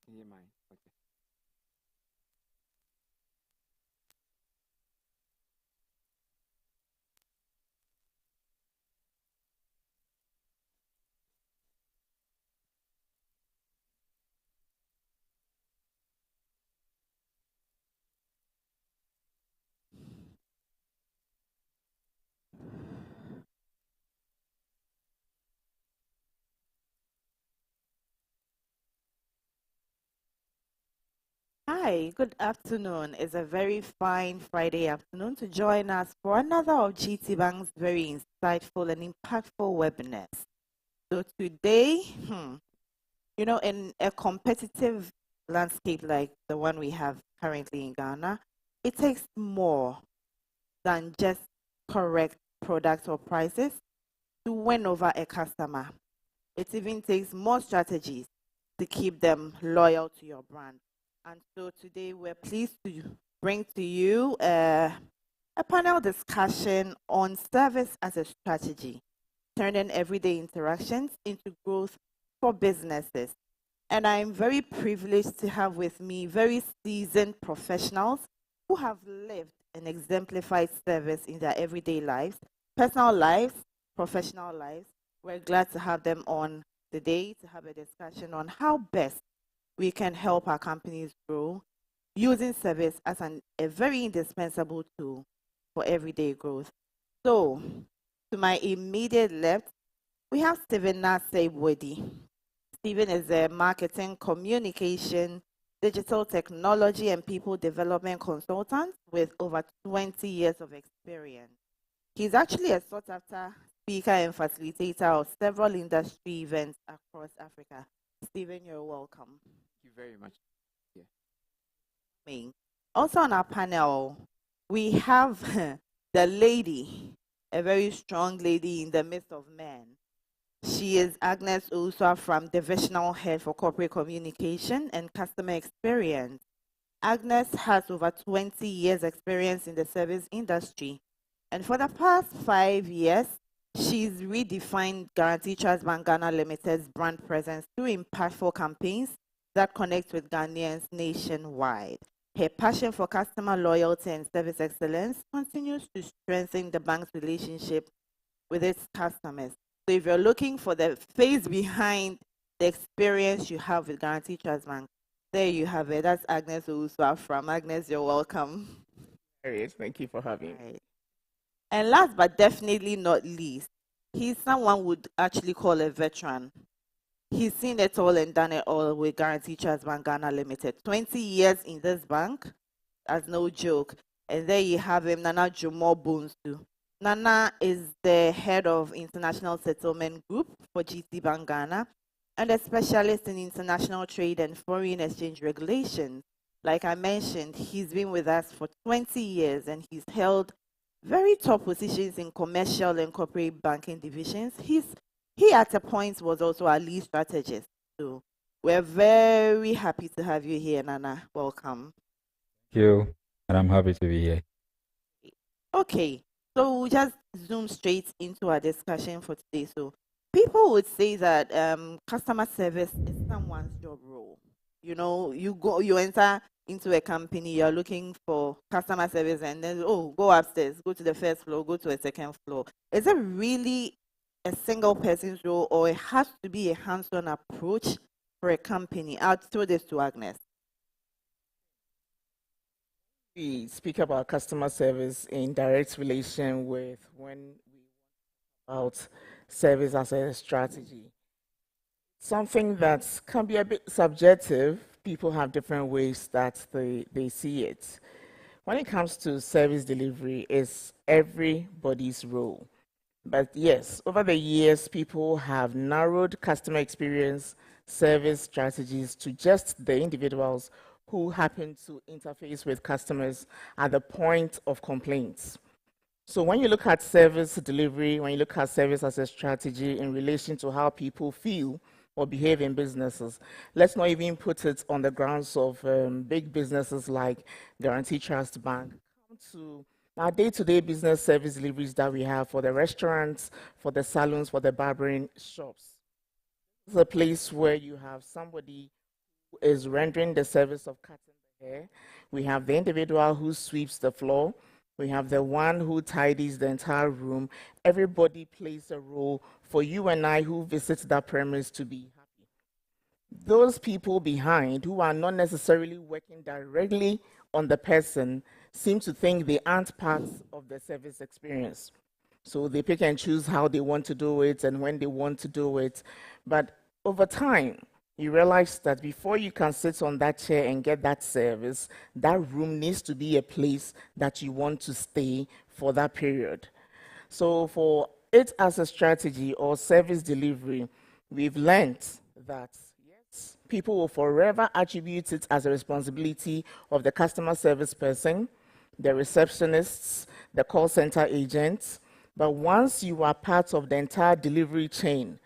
hear mine. Okay. Hi, good afternoon. It's a very fine Friday afternoon to join us for another of GTBank's very insightful and impactful webinars. So today, in a competitive landscape like the one we have currently in Ghana, it takes more than just correct products or prices to win over a customer. It even takes more strategies to keep them loyal to your brand. And so today we're pleased to bring to you a panel discussion on service as a strategy, turning everyday interactions into growth for businesses. And I'm very privileged to have with me very seasoned professionals who have lived and exemplified service in their everyday lives, personal lives, professional lives. We're glad to have them on today to have a discussion on how best we can help our companies grow using service as a very indispensable tool for everyday growth. So, to my immediate left, we have Stephen Nasebwedi. Stephen is a marketing, communication, digital technology, and people development consultant with over 20 years of experience. He's actually a sought after speaker and facilitator of several industry events across Africa. Stephen, you're welcome. Thank you very much. Yeah. Me. Also on our panel, we have the lady, a very strong lady in the midst of men. She is Agnes Uswa from Divisional Head for Corporate Communication and Customer Experience. Agnes has over 20 years experience in the service industry. And for the past 5 years, she's redefined Guarantee Trust Bank Ghana Limited's brand presence through impactful campaigns that connect with Ghanaians nationwide. Her passion for customer loyalty and service excellence continues to strengthen the bank's relationship with its customers. So if you're looking for the face behind the experience you have with Guarantee Trust Bank, there you have it. That's Agnes Owuswa from Agnes. You're welcome. Yes, thank you for having me. Right. And last but definitely not least, he's someone would actually call a veteran. He's seen it all and done it all with Guarantee Trust Bank Ghana Limited. 20 years in this bank, that's no joke. And there you have him, Nana Jumo Bonsu. Nana is the head of International Settlement Group for GTBank Ghana and a specialist in international trade and foreign exchange regulations. Like I mentioned, he's been with us for 20 years and he's held very top positions in commercial and corporate banking divisions. He at a point was also our lead strategist. So we're very happy to have you here, Nana. Welcome. Thank you, and I'm happy to be here. Okay, so we'll just zoom straight into our discussion for today. So people would say that customer service is someone's job role. You enter into a company, you're looking for customer service, and then go upstairs, go to the first floor, go to a second floor. Is it really a single person's role, or it has to be a hands-on approach for a company? I'll throw this to Agnes. We speak about customer service in direct relation with when we about service as a strategy. Something that can be a bit subjective. People have different ways that they see it. When it comes to service delivery, it's everybody's role. But yes, over the years, people have narrowed customer experience service strategies to just the individuals who happen to interface with customers at the point of complaints. So when you look at service delivery, when you look at service as a strategy in relation to how people feel or behave in businesses, let's not even put it on the grounds of big businesses like Guarantee Trust Bank. Come to our day-to-day business service deliveries that we have for the restaurants, for the salons, for the barbering shops. It's a place where you have somebody who is rendering the service of cutting the hair. We have the individual who sweeps the floor. We have the one who tidies the entire room. Everybody plays a role for you and I who visit that premise to be happy. Those people behind who are not necessarily working directly on the person seem to think they aren't part of the service experience. So they pick and choose how they want to do it and when they want to do it. But over time, you realize that before you can sit on that chair and get that service, that room needs to be a place that you want to stay for that period. So for it as a strategy or service delivery, we've learned that yes, people will forever attribute it as a responsibility of the customer service person, the receptionists, the call center agents. But once you are part of the entire delivery chain,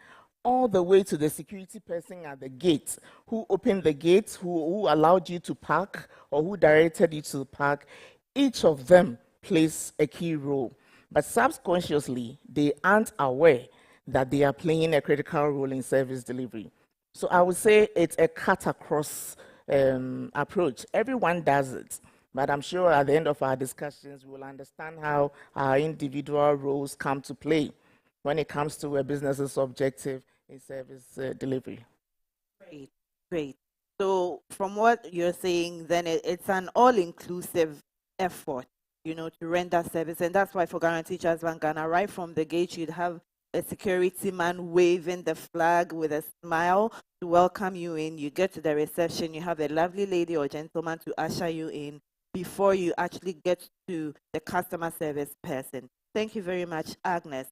all the way to the security person at the gate, who opened the gate, who allowed you to park, or who directed you to park, each of them plays a key role. But subconsciously, they aren't aware that they are playing a critical role in service delivery. So I would say it's a cut-across approach. Everyone does it. But I'm sure at the end of our discussions, we will understand how our individual roles come to play when it comes to a business's objective in service delivery. Great, great. So from what you're saying, then it's an all-inclusive effort, to render service. And that's why for Guarantee Trust Bank Ghana, right from the gate, you'd have a security man waving the flag with a smile to welcome you in. You get to the reception, you have a lovely lady or gentleman to usher you in before you actually get to the customer service person. Thank you very much, Agnes.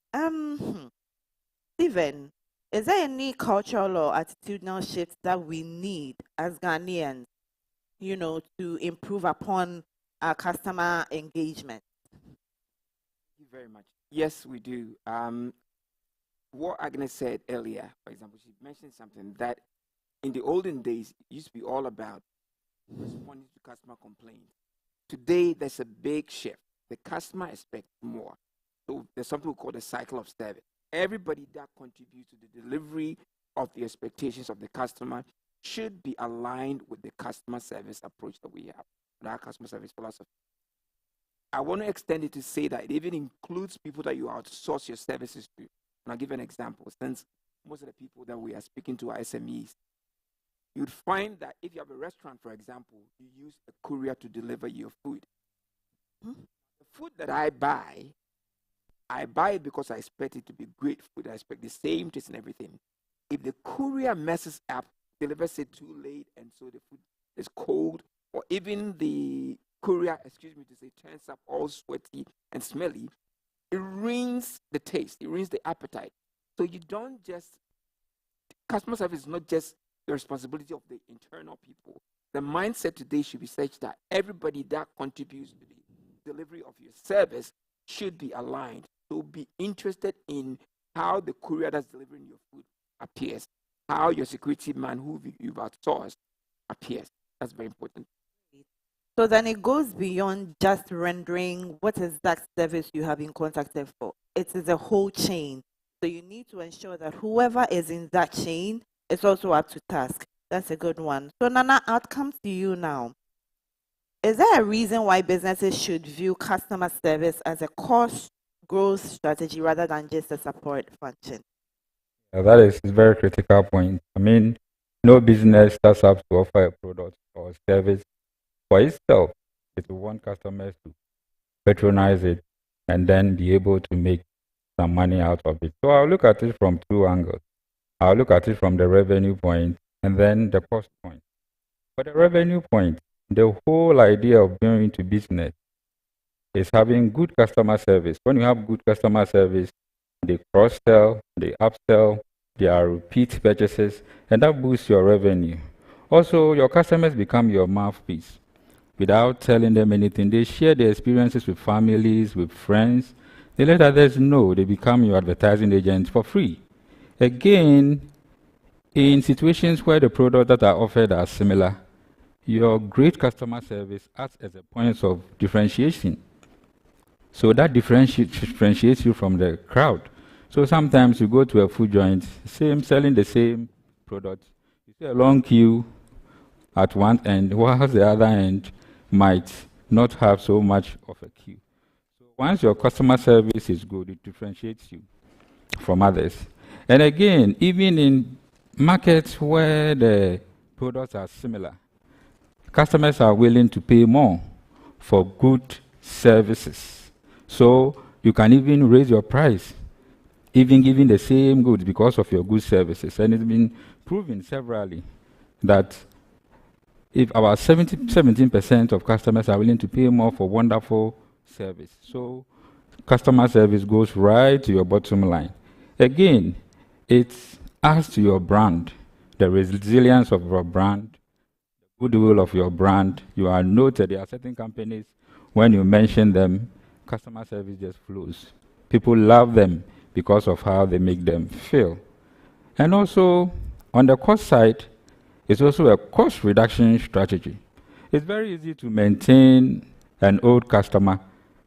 Stephen, is there any cultural or attitudinal shifts that we need as Ghanaians, to improve upon our customer engagement? Thank you very much. Yes, we do. What Agnes said earlier, for example, she mentioned something that in the olden days it used to be all about responding to customer complaints. Today, there's a big shift. The customer expects more. So there's something we call the cycle of service. Everybody that contributes to the delivery of the expectations of the customer should be aligned with the customer service approach that we have, with our customer service philosophy. I want to extend it to say that it even includes people that you outsource your services to. And I'll give you an example. Since most of the people that we are speaking to are SMEs, you'd find that if you have a restaurant, for example, you use a courier to deliver your food. The food that I buy it because I expect it to be great food. I expect the same taste and everything. If the courier messes up, delivers it too late, and so the food is cold, or even the courier, turns up all sweaty and smelly, it ruins the taste, it ruins the appetite. So you don't just, customer service is not just the responsibility of the internal people. The mindset today should be such that everybody that contributes to the delivery of your service should be aligned. So be interested in how the courier that's delivering your food appears, how your security man who you've outsourced appears. That's very important. So then it goes beyond just rendering what exact service you have been contacted for. It is a whole chain. So you need to ensure that whoever is in that chain is also up to task. That's a good one. So Nana, I'll come to you now. Is there a reason why businesses should view customer service as a cost growth strategy rather than just a support function? Yeah, that is a very critical point. I mean, no business starts up to offer a product or service for itself. It will want customers to patronize it and then be able to make some money out of it. So I'll look at it from two angles. I'll look at it from the revenue point and then the cost point. For the revenue point, the whole idea of going into business is having good customer service. When you have good customer service, they cross-sell, they upsell, there are repeat purchases, and that boosts your revenue. Also, your customers become your mouthpiece. Without telling them anything, they share their experiences with families, with friends. They let others know. They become your advertising agents for free. Again, in situations where the products that are offered are similar, your great customer service acts as a point of differentiation. So that differentiates you from the crowd. So sometimes you go to a food joint, selling the same product. You see a long queue at one end, whilst the other end might not have so much of a queue. So once your customer service is good, it differentiates you from others. And again, even in markets where the products are similar, customers are willing to pay more for good services. So you can even raise your price, even giving the same goods because of your good services. And it's been proven severally that if about 17% of customers are willing to pay more for wonderful service. So customer service goes right to your bottom line. Again, it adds to your brand, the resilience of your brand, the goodwill of your brand. You are noted. There are certain companies, when you mention them, customer service just flows. People love them because of how they make them feel. And also, on the cost side, it's also a cost reduction strategy. It's very easy to maintain an old customer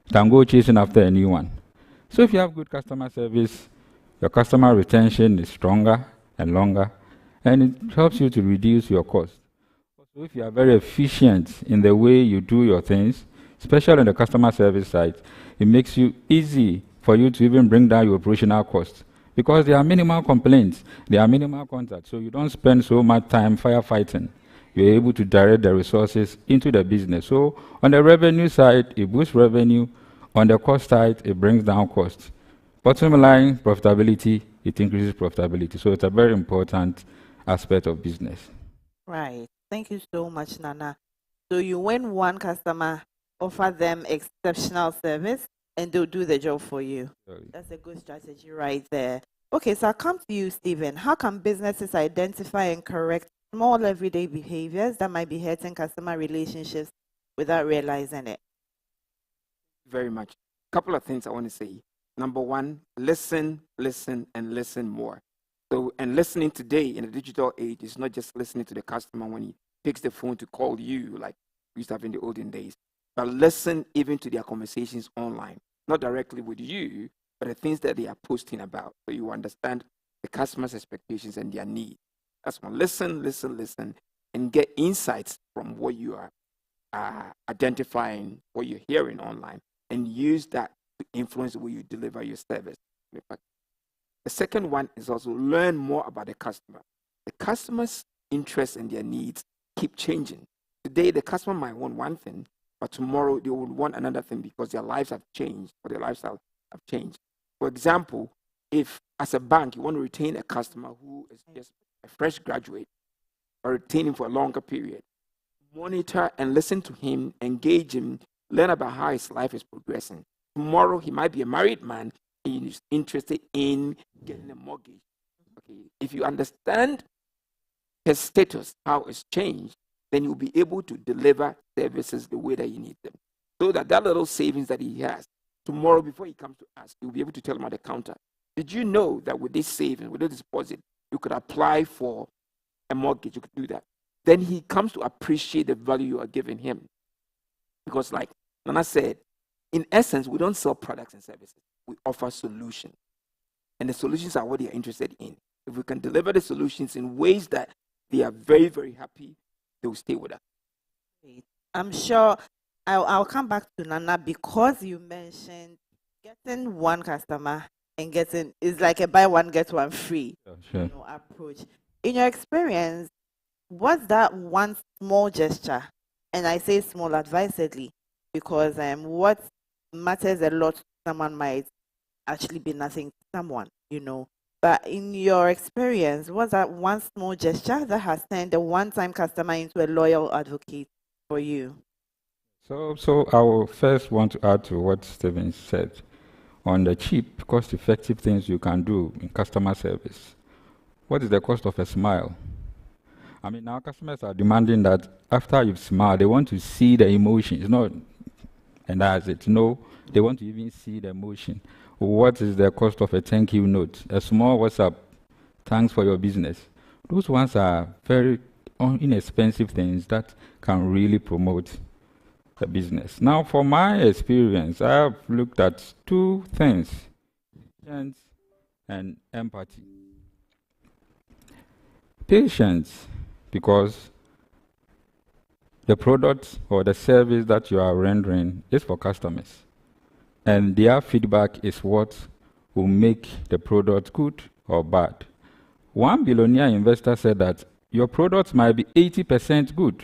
than go chasing after a new one. So if you have good customer service, your customer retention is stronger and longer, and it helps you to reduce your cost. So if you are very efficient in the way you do your things, especially on the customer service side, it makes you easy for you to even bring down your operational costs. Because there are minimal complaints, there are minimal contacts, so you don't spend so much time firefighting. You're able to direct the resources into the business. So on the revenue side, it boosts revenue. On the cost side, it brings down costs. Bottom line, profitability, it increases profitability. So it's a very important aspect of business. Right. Thank you so much, Nana. So you win one customer, offer them exceptional service, and they'll do the job for you. Sorry. That's a good strategy right there. Okay, so I'll come to you, Stephen. How can businesses identify and correct small everyday behaviors that might be hurting customer relationships without realizing it? Very much. A couple of things I want to say. Number one, listen, listen, and listen more. So, and listening today in the digital age is not just listening to the customer when he picks the phone to call you like we used to have in the olden days, but listen even to their conversations online, not directly with you, but the things that they are posting about, so you understand the customer's expectations and their needs. That's one. Listen, listen, listen, and get insights from what you are identifying, what you're hearing online, and use that to influence the way you deliver your service. The second one is also learn more about the customer. The customer's interests and their needs keep changing. Today, the customer might want one thing, but tomorrow they will want another thing because their lives have changed or their lifestyle have changed. For example, if as a bank you want to retain a customer who is just a fresh graduate or retain him for a longer period, monitor and listen to him, engage him, learn about how his life is progressing. Tomorrow he might be a married man and he's interested in getting a mortgage. Okay, if you understand his status, how it's changed, then you'll be able to deliver services the way that you need them. So that little savings that he has, tomorrow before he comes to us, you'll be able to tell him at the counter, did you know that with this savings, with this deposit, you could apply for a mortgage, you could do that. Then he comes to appreciate the value you are giving him. Because like Nana said, in essence, we don't sell products and services. We offer solutions. And the solutions are what they are interested in. If we can deliver the solutions in ways that they are very, very happy, they will stay with us. I'm sure I'll come back to Nana because you mentioned getting one customer and getting is like a buy one get one free approach. In your experience, what's that one small gesture? And I say small advisedly because what matters a lot to someone might actually be nothing to someone, But in your experience, what's that one small gesture that has turned a one-time customer into a loyal advocate for you? So I will first want to add to what Stephen said on the cheap, cost-effective things you can do in customer service. What is the cost of a smile? I mean, our customers are demanding that after you've smiled, they want to see the emotions, and that's it. No, they want to even see the emotion. What is the cost of a thank you note? A small WhatsApp, thanks for your business. Those ones are very inexpensive things that can really promote the business. Now, for my experience, I have looked at two things, patience and empathy. Patience, because the product or the service that you are rendering is for customers. And their feedback is what will make the product good or bad. One billionaire investor said that your product might be 80% good,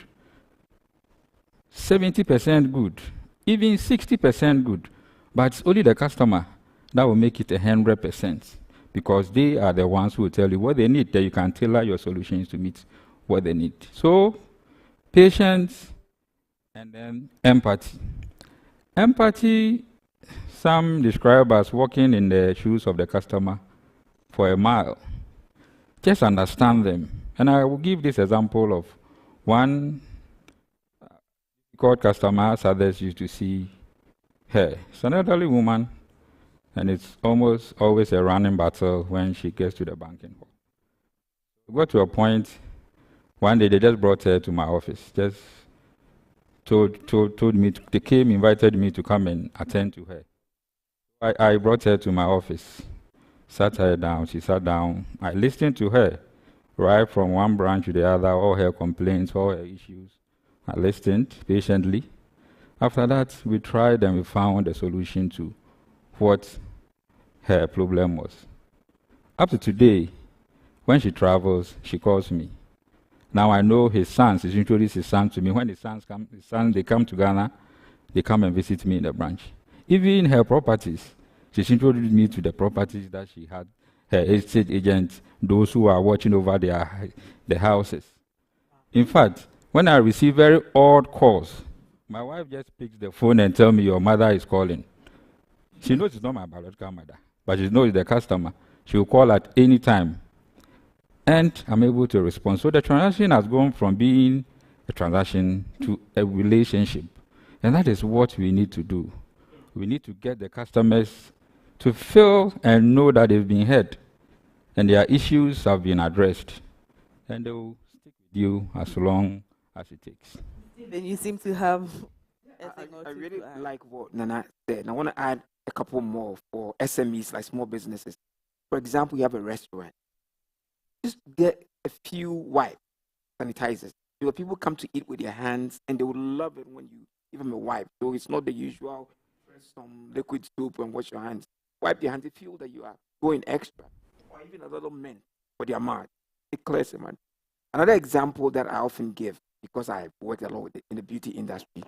70% good, even 60% good, but it's only the customer that will make it 100%, because they are the ones who will tell you what they need, that you can tailor your solutions to meet what they need. So, patience and then empathy. Empathy, some describe as walking in the shoes of the customer for a mile. Just understand them. And I will give this example of one difficult customer, as others used to see her. It's an elderly woman, and it's almost always a running battle when she gets to the banking hall. We got to a point, one day they just brought her to my office, just told me, they came, invited me to come and attend to her. I brought her to my office, sat her down, she sat down. I listened to her, right from one branch to the other, all her complaints, all her issues. I listened patiently. After that, we tried and we found a solution to what her problem was. Up to today, when she travels, she calls me. Now I know his sons, he's introduced his son to me. When his sons they come to Ghana, they come and visit me in the branch. Even her properties, she's introduced me to the properties that she had, her estate agents, those who are watching over the houses. In fact, when I receive very odd calls, my wife just picks the phone and tells me, your mother is calling. She knows it's not my biological mother, but she knows the customer. She will call at any time, and I'm able to respond. So the transaction has gone from being a transaction to a relationship, and that is what we need to do. We need to get the customers to feel and know that they've been heard and their issues have been addressed, and they will stick with you as long as it takes. Stephen, you seem to have I really like what Nana said, and I want to add a couple more for SMEs, like small businesses. For example, you have a restaurant. Just get a few wipes, sanitizers. People come to eat with their hands, and they will love it when you give them a wipe. So it's not the usual, press some liquid soap and wash your hands. Wipe your hands. They feel that you are going extra, or even a little mint for their mouth. It clears them. Another example that I often give, because I work a lot in the beauty industry,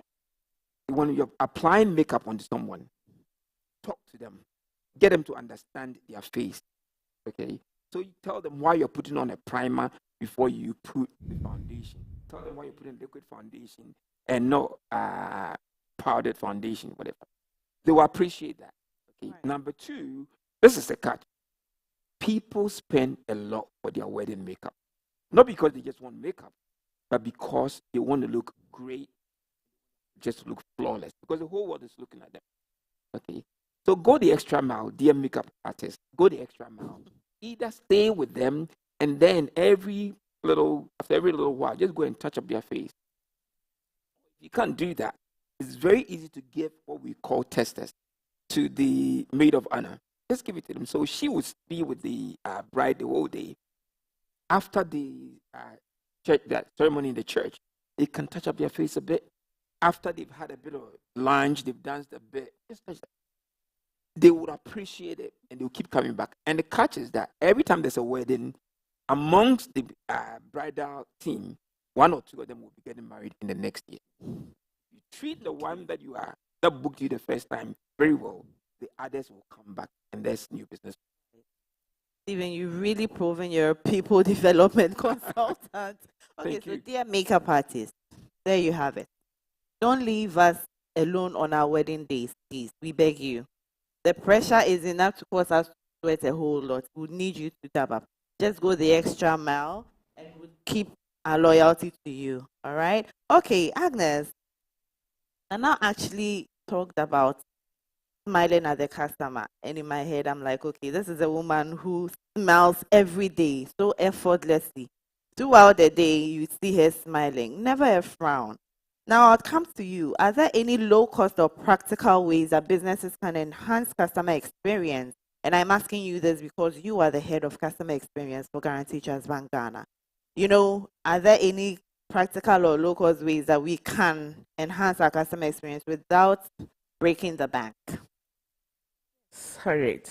when you're applying makeup on someone, talk to them, get them to understand their face. Okay, so you tell them why you're putting on a primer before you put the foundation. Tell them why you're putting liquid foundation and not powdered foundation, whatever. They will appreciate that. Okay. Right. Number two, this is a catch. People spend a lot for their wedding makeup, not because they just want makeup, but because they want to look great, just look flawless, because the whole world is looking at them. Okay, so go the extra mile, dear makeup artist. Go the extra mile. Either stay with them, and then after every little while, just go and touch up their face. If you can't do that, it's very easy to give what we call testers to the maid of honor. Just give it to them. So she would be with the bride the whole day. After the that ceremony in the church, they can touch up their face a bit. After they've had a bit of lunch, they've danced a bit, just touch that. They would appreciate it, and they'll keep coming back. And the catch is that every time there's a wedding, amongst the bridal team, one or two of them will be getting married in the next year. You treat the one that booked you the first time very well, the others will come back, and there's new business. Stephen, you've really proven you're a people development consultant. Okay, so dear makeup artist, there you have it. Don't leave us alone on our wedding days, please. We beg you. The pressure is enough to cause us to sweat a whole lot. We need you to tap up. Just go the extra mile, and we'll keep our loyalty to you. All right? Okay, Agnes. I now actually talked about smiling at the customer, and in my head, I'm like, okay, this is a woman who smiles every day so effortlessly. Throughout the day, you see her smiling, never a frown. Now, I'll come to you. Are there any low-cost or practical ways that businesses can enhance customer experience? And I'm asking you this because you are the head of customer experience for Guarantee Trust Bank Ghana. Are there any practical or low-cost ways that we can enhance our customer experience without breaking the bank? Sorry.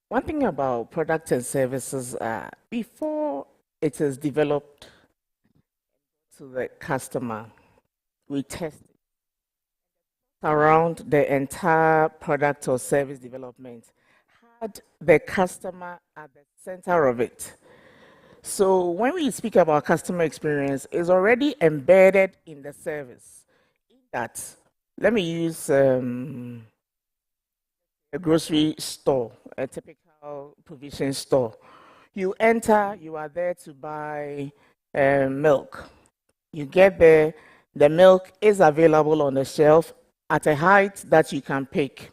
One thing about products and services, before it is developed to the customer, we test it around the entire product or service development, had the customer at the center of it. So when we speak about customer experience, it's already embedded in the service. That, let me use a grocery store, a typical provision store. You enter, you are there to buy milk. You get there, the milk is available on the shelf at a height that you can pick.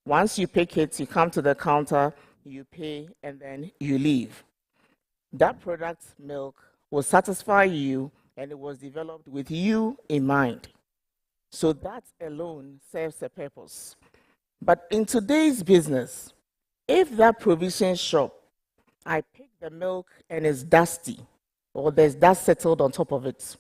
Once you pick it, you come to the counter, you pay, and then you leave. That product, milk, will satisfy you, and it was developed with you in mind. So that alone serves a purpose. But in today's business, if that provision shop, I pick the milk and it's dusty, or there's dust settled on top of it,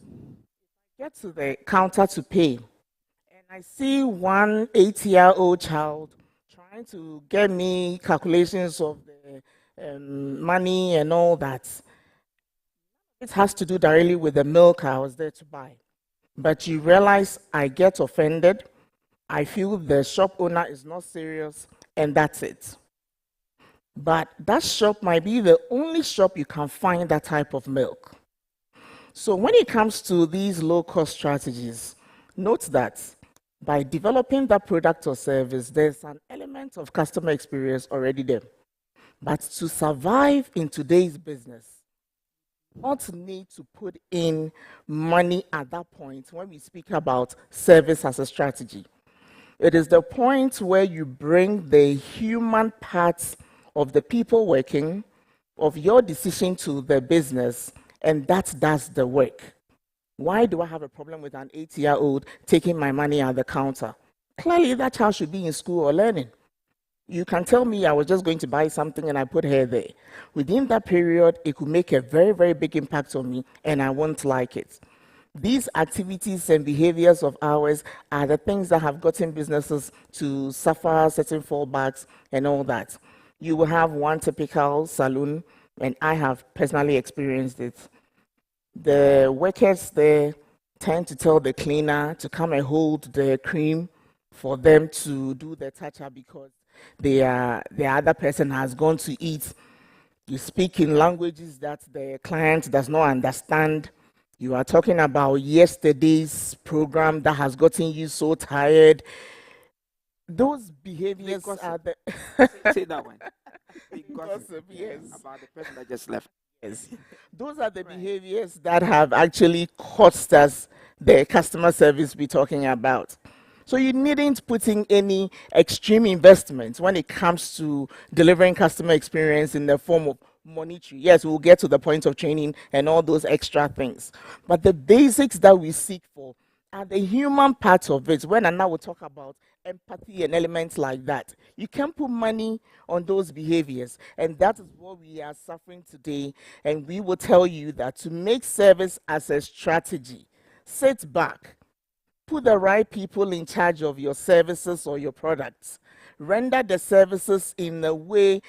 get to the counter to pay, and I see one 8-year-old child trying to get me calculations of the money and all that. It has to do directly with the milk I was there to buy. But you realize I get offended, I feel the shop owner is not serious, and that's it. But that shop might be the only shop you can find that type of milk. So when it comes to these low-cost strategies, note that by developing that product or service, there's an element of customer experience already there. But to survive in today's business, you don't need to put in money at that point when we speak about service as a strategy. It is the point where you bring the human parts of the people working, of your decision to the business, and that does the work. Why do I have a problem with an 8-year-old taking my money at the counter? Clearly, that child should be in school or learning. You can tell me I was just going to buy something and I put her there. Within that period, it could make a very, very big impact on me, and I won't like it. These activities and behaviors of ours are the things that have gotten businesses to suffer certain fallbacks and all that. You will have one typical saloon, and I have personally experienced it. The workers there tend to tell the cleaner to come and hold the cream for them to do the touch-up because the other person has gone to eat. You speak in languages that the client does not understand. You are talking about yesterday's program that has gotten you so tired. Those behaviors are the... Say that one. Gossip, yes. About the person that just left. Yes. Those are the behaviors that have actually cost us the customer service we're talking about. So you needn't put in any extreme investments when it comes to delivering customer experience in the form of monetary. Yes, we'll get to the point of training and all those extra things. But the basics that we seek for are the human part of it. When I now will talk about empathy and elements like that, you can put money on those behaviors, and that is what we are suffering today. And we will tell you that to make service as a strategy, sit back, put the right people in charge of your services or your products, render the services in a way,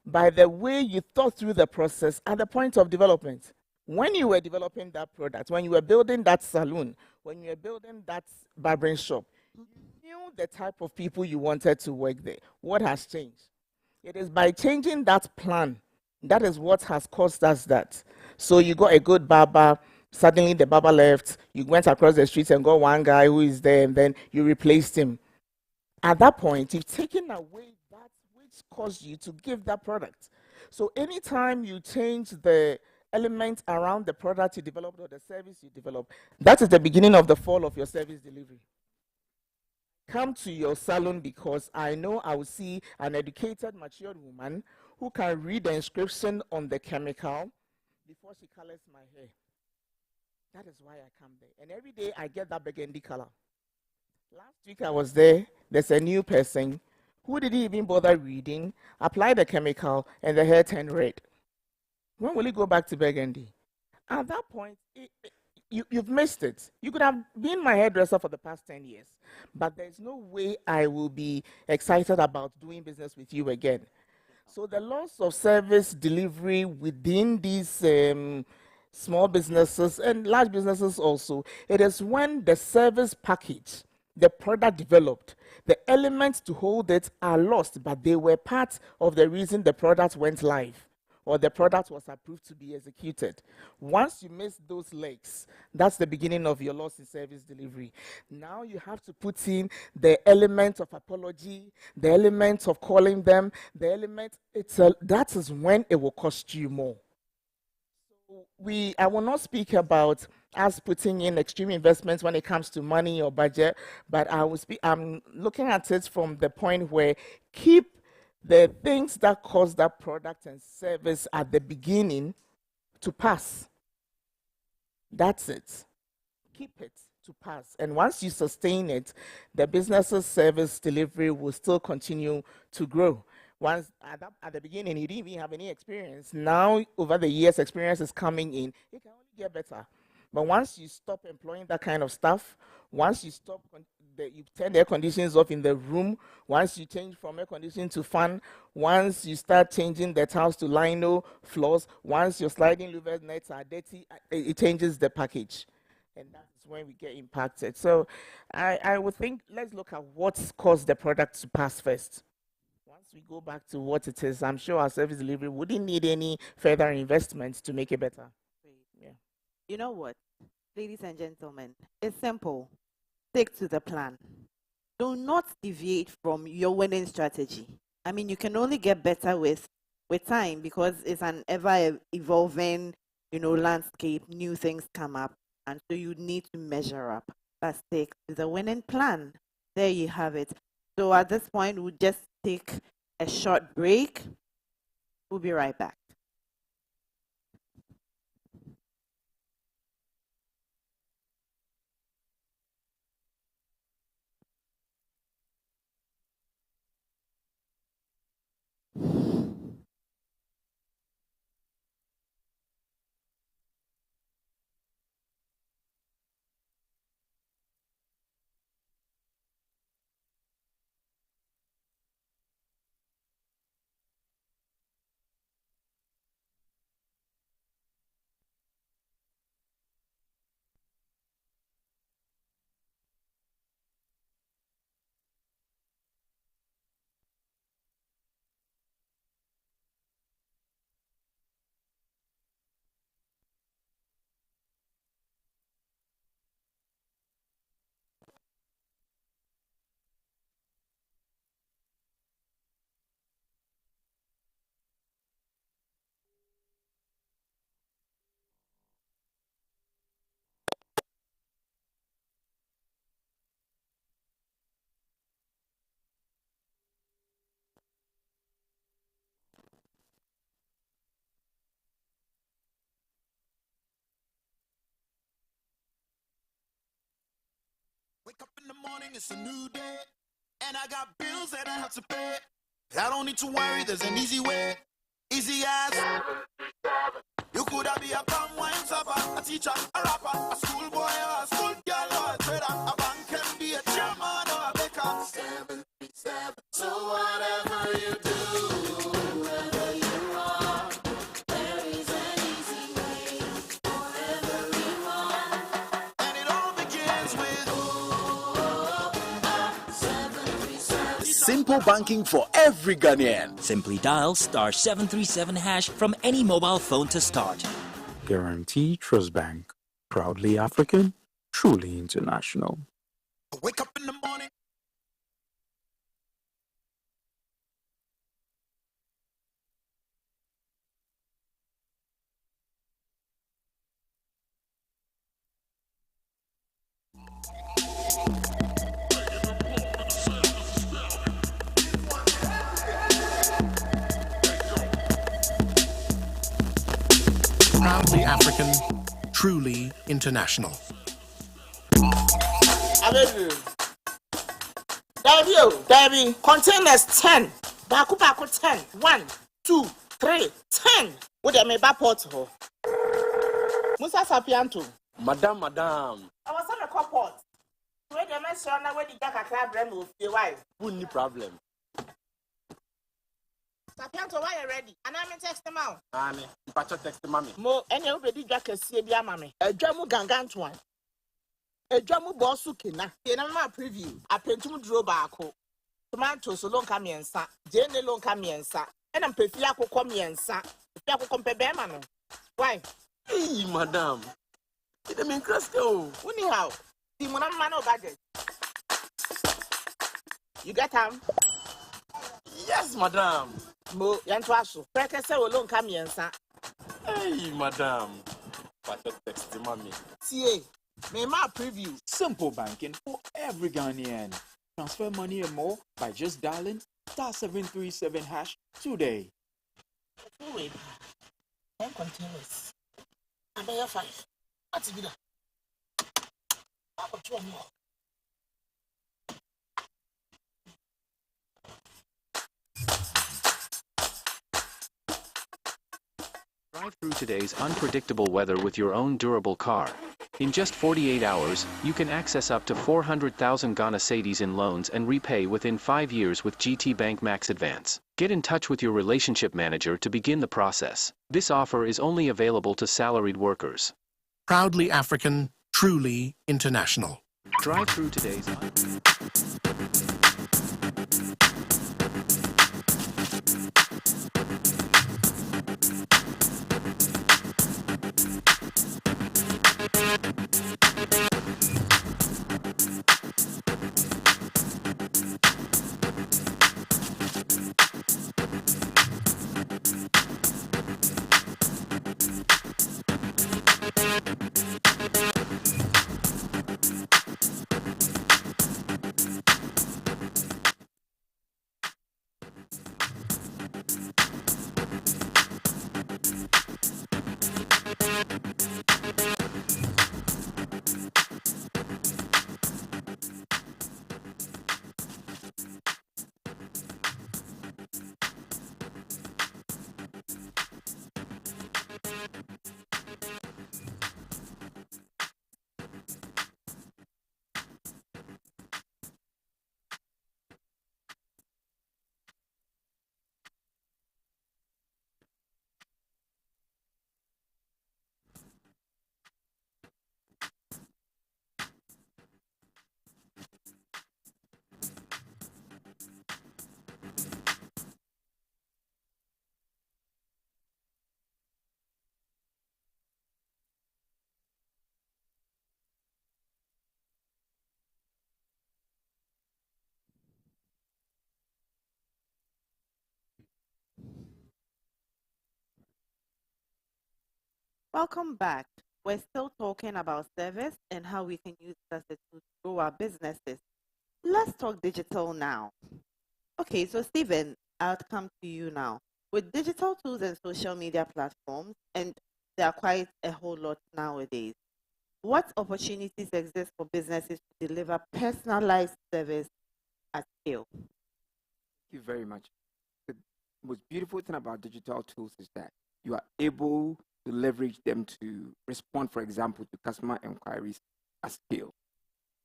by the way you thought through the process at the point of development. When you were developing that product, when you were building that saloon, when you were building that barbering shop, you knew the type of people you wanted to work there. What has changed? It is by changing that plan. That is what has caused us that. So you got a good barber, suddenly the barber left, you went across the street and got one guy who is there, and then you replaced him. At that point, you've taken away that which caused you to give that product. So anytime you change the element around the product you developed or the service you develop, that is the beginning of the fall of your service delivery. Come to your salon because I know I will see an educated, matured woman who can read the inscription on the chemical before she colors my hair. That is why I come there. And every day I get that burgundy color. Last week I was there. There's a new person who didn't even bother reading, applied the chemical, and the hair turned red. When will it go back to burgundy? At that point, you've missed it. You could have been my hairdresser for the past 10 years, but there's no way I will be excited about doing business with you again. So the loss of service delivery within these small businesses and large businesses also, it is when the service package, the product developed, the elements to hold it are lost, but they were part of the reason the product went live or the product was approved to be executed. Once you miss those legs, that's the beginning of your loss in service delivery. Now you have to put in the element of apology, the element of calling them, the element, that is when it will cost you more. I will not speak about us putting in extreme investments when it comes to money or budget, but I'm looking at it from the point where keep the things that cause that product and service at the beginning to pass. That's it. Keep it to pass. And once you sustain it, the business's service delivery will still continue to grow. Once at the beginning, you didn't even have any experience. Now, over the years, experience is coming in. It can only get better. But once you stop employing that kind of stuff, once you stop, you turn the air conditions off in the room, once you change from air conditioning to fan, once you start changing the tiles to lino floors, once your sliding louvers nets are dirty, it changes the package. And that's when we get impacted. So I would think, let's look at what's caused the product to pass first. Once we go back to what it is, I'm sure our service delivery wouldn't need any further investments to make it better. Yeah. You know what, ladies and gentlemen, it's simple. Stick to the plan. Do not deviate from your winning strategy. I mean, you can only get better with time because it's an ever evolving, landscape. New things come up, and so you need to measure up. But stick to the winning plan. There you have it. So at this point, we'll just take a short break. We'll be right back. Wake up in the morning, it's a new day, and I got bills that I have to pay. I don't need to worry, there's an easy way, easy as. You could have be a palm wine server, a teacher, a rapper, a schoolboy or a school girl or a trader. A bank can be a chairman or a baker. 737. So whatever you do, wherever you are, there is an easy way for everyone. And it all begins with 737. Simple banking for every Ghanaian. Simply dial *737# from any mobile phone to start. Guarantee Trust Bank. Proudly African, truly international. Wake up in the morning. Proudly African, truly international. Debbie, containers 10. Baku 10. 1, 2, 3, 10. Would I make that port? Musa Sapianto. Madam. I was on a couple. Wait a minute, son. I went to Jack a crab with your wife. Wouldn't problem. Sapianto, why are you ready? And I'm text them out. Annie, Pacha text mommy. Mo, and you already Jack a see dear mammy. A jamu gangan one. A jamu bossukina. In a preview. I paint to draw back. Tomatoes alone come and sa. Jane alone come and sa. And I'm Pefiaco come and sa. Piaco compare Bemano. Why? Hey, madam. It mean Crystal. Anyhow, the money man of budget. You get him? Yes, madam. Mo, Yantuaso. Prekese alone come and sa. Hey, madam. Pacha text mommy. See, may my preview. Simple banking for every Ghanaian. Transfer money and more by just dialing *737# today. Wait, 10 containers. I'm by 5. What's it? How about 2 more? Drive through today's unpredictable weather with your own durable car. In just 48 hours, you can access up to 400,000 Ghana cedis in loans and repay within 5 years with GTBank Max Advance. Get in touch with your relationship manager to begin the process. This offer is only available to salaried workers. Proudly African, truly international. Drive through today's Welcome back. We're still talking about service and how we can use it as a tool to grow our businesses. Let's talk digital now. Okay, so Stephen, I'll come to you now. With digital tools and social media platforms, and there are quite a whole lot nowadays, what opportunities exist for businesses to deliver personalized service at scale? Thank you very much. The most beautiful thing about digital tools is that you are able to leverage them to respond, for example, to customer inquiries at scale.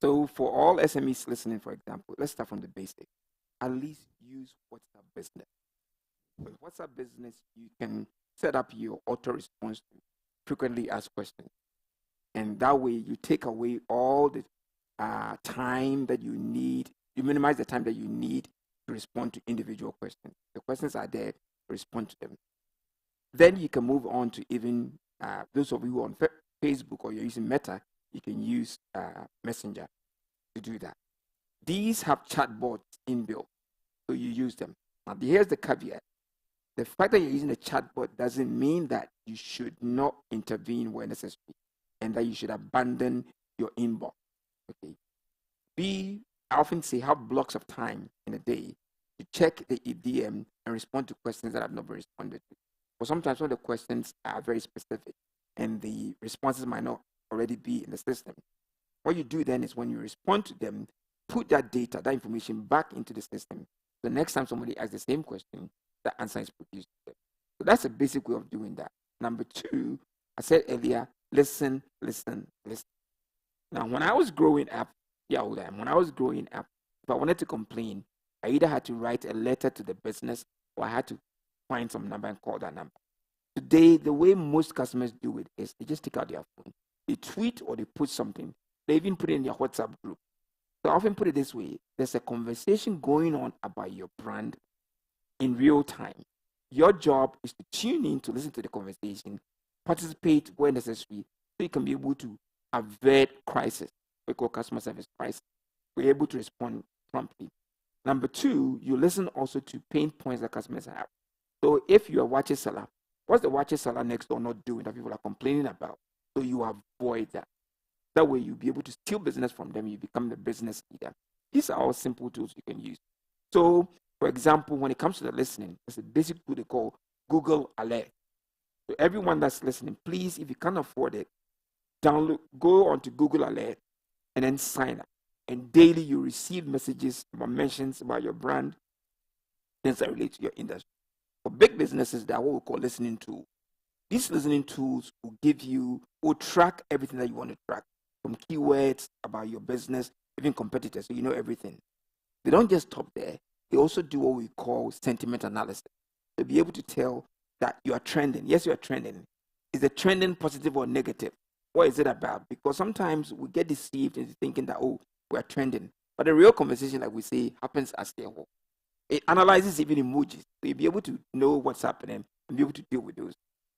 So for all SMEs listening, for example, let's start from the basics. At least use WhatsApp Business. With WhatsApp Business, you can set up your auto response to frequently asked questions. And that way you take away all the time that you need. You minimize the time that you need to respond to individual questions. The questions are there to respond to them. Then you can move on to even those of you who are on Facebook or you're using Meta, you can use Messenger to do that. These have chatbots inbuilt, so you use them. Now, here's the caveat. The fact that you're using a chatbot doesn't mean that you should not intervene where necessary and that you should abandon your inbox. Okay. I often say, have blocks of time in a day to check the EDM and respond to questions that have not been responded to. But sometimes some of the questions are very specific and the responses might not already be in the system. What you do then is when you respond to them, put that data, that information back into the system. The next time somebody asks the same question, the answer is produced to them. So that's a basic way of doing that. Number two, I said earlier, listen, listen, listen. Now, when I was growing up, when I was growing up, if I wanted to complain, I either had to write a letter to the business or I had to find some number and call that number. Today, the way most customers do it is they just take out their phone, they tweet or they put something, they even put it in their WhatsApp group. So I often put it this way: there's a conversation going on about your brand in real time. Your job is to tune in to listen to the conversation, participate where necessary, so you can be able to avert crisis. We call customer service crisis. We're able to respond promptly. Number two, you listen also to pain points that customers have. So if you're a watches seller, what's the watches seller next door not doing that people are complaining about? So you avoid that. That way you'll be able to steal business from them. You become the business leader. These are all simple tools you can use. So, for example, when it comes to the listening, there's a basic tool they call Google Alert. So everyone that's listening, please, if you can't afford it, go onto Google Alert and then sign up. And daily you receive messages about mentions about your brand, things that relate to your industry. For big businesses, that are what we call listening tools. These listening tools will track everything that you want to track, from keywords about your business, even competitors, so you know everything. They don't just stop there. They also do what we call sentiment analysis. To be able to tell that you are trending. Yes, you are trending. Is the trending positive or negative? What is it about? Because sometimes we get deceived into thinking that, oh, we are trending. But the real conversation, like we say, happens as they walk. It analyzes even emojis. So you'll be able to know what's happening and be able to deal with those.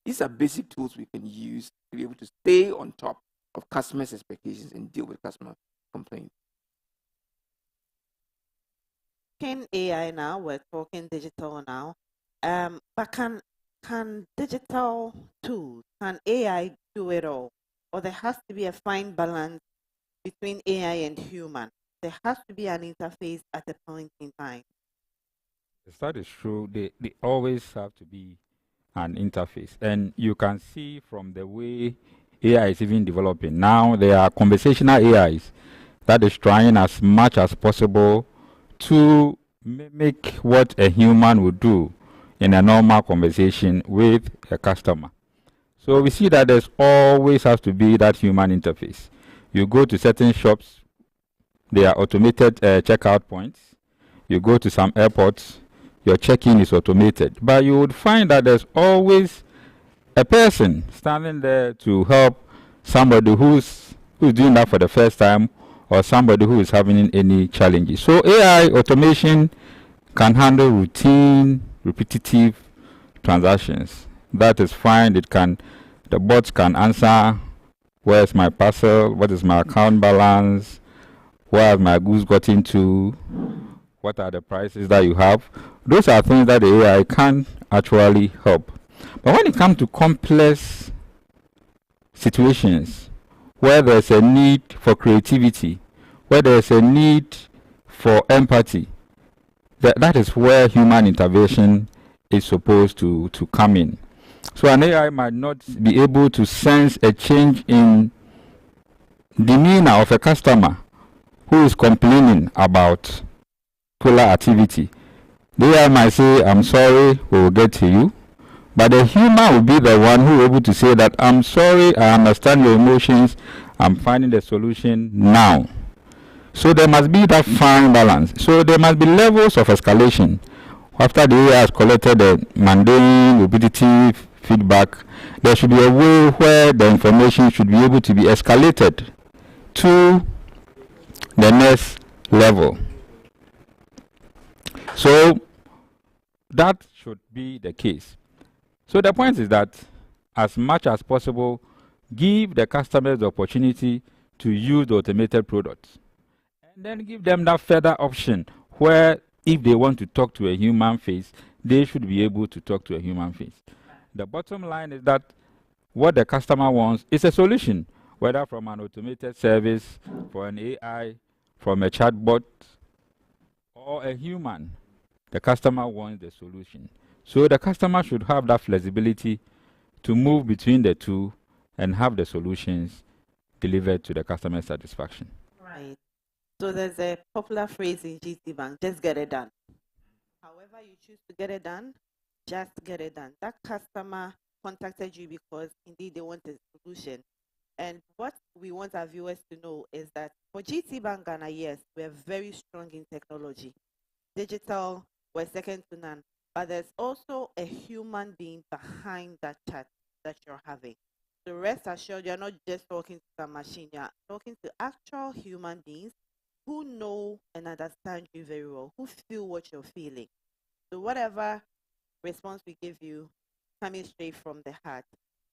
These are basic tools we can use to be able to stay on top of customers' expectations and deal with customer complaints. Talking AI now, we're talking digital now. But can digital tools, can AI do it all? Or there has to be a fine balance between AI and human. There has to be an interface at a point in time. Yes, that is true. They always have to be an interface. And you can see from the way AI is even developing. Now there are conversational AIs that is trying as much as possible to mimic what a human would do in a normal conversation with a customer. So we see that there's always has to be that human interface. You go to certain shops, there are automated checkout points. You go to some airports, your check-in is automated. But you would find that there's always a person standing there to help somebody who's doing that for the first time, or somebody who is having any challenges. So AI automation can handle routine, repetitive transactions. That is fine. The bots can answer, where's my parcel, what is my account balance, where have my goods got into, what are the prices that you have. Those are things that the AI can actually help. But when it comes to complex situations where there's a need for creativity, where there's a need for empathy, that is where human intervention is supposed to come in. So an AI might not be able to sense a change in demeanor of a customer who is complaining about polar activity. The AI might say, I'm sorry, we will get to you. But the human will be the one who will be able to say that, I'm sorry, I understand your emotions, I'm finding the solution now. So there must be that fine balance. So there must be levels of escalation. After the AI has collected the mundane, repetitive feedback, there should be a way where the information should be able to be escalated to the next level. So that should be the case. So the point is that as much as possible, give the customers the opportunity to use the automated products. And then give them that further option where if they want to talk to a human face, they should be able to talk to a human face. The bottom line is that what the customer wants is a solution, whether from an automated service, for an AI, from a chatbot, or a human. The customer wants the solution. So the customer should have that flexibility to move between the two and have the solutions delivered to the customer satisfaction. Right. So there's a popular phrase in GTBank, just get it done. However you choose to get it done, just get it done. That customer contacted you because indeed they want a solution. And what we want our viewers to know is that for GTBank Ghana, yes, we're very strong in technology. Digital, we're second to none. But there's also a human being behind that chat that you're having. So rest assured, you're not just talking to a machine, you're talking to actual human beings who know and understand you very well, who feel what you're feeling. So whatever response we give you, coming straight from the heart.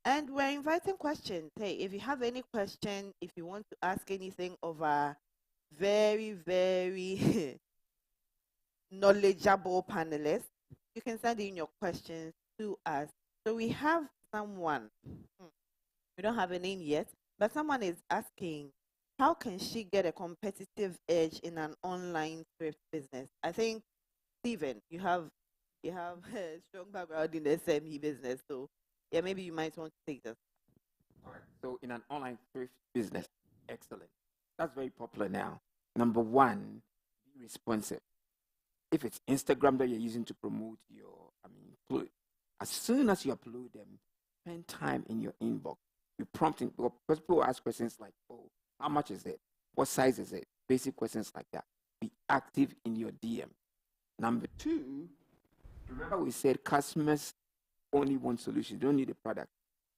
And we're inviting questions. Hey, if you have any question, if you want to ask anything of our very, very knowledgeable panelists, you can send in your questions to us. So we have someone, we don't have a name yet, but someone is asking, how can she get a competitive edge in an online thrift business? I think, Stephen, you have a strong background in the SME business, so yeah, maybe you might want to take this. All right. So in an online thrift business, excellent. That's very popular now. Number one, be responsive. If it's Instagram that you're using to promote your, as soon as you upload them, spend time in your inbox. You prompting because people ask questions like, "Oh, how much is it? What size is it?" Basic questions like that. Be active in your DM. Number two, remember we said customers only want solutions; they don't need a product.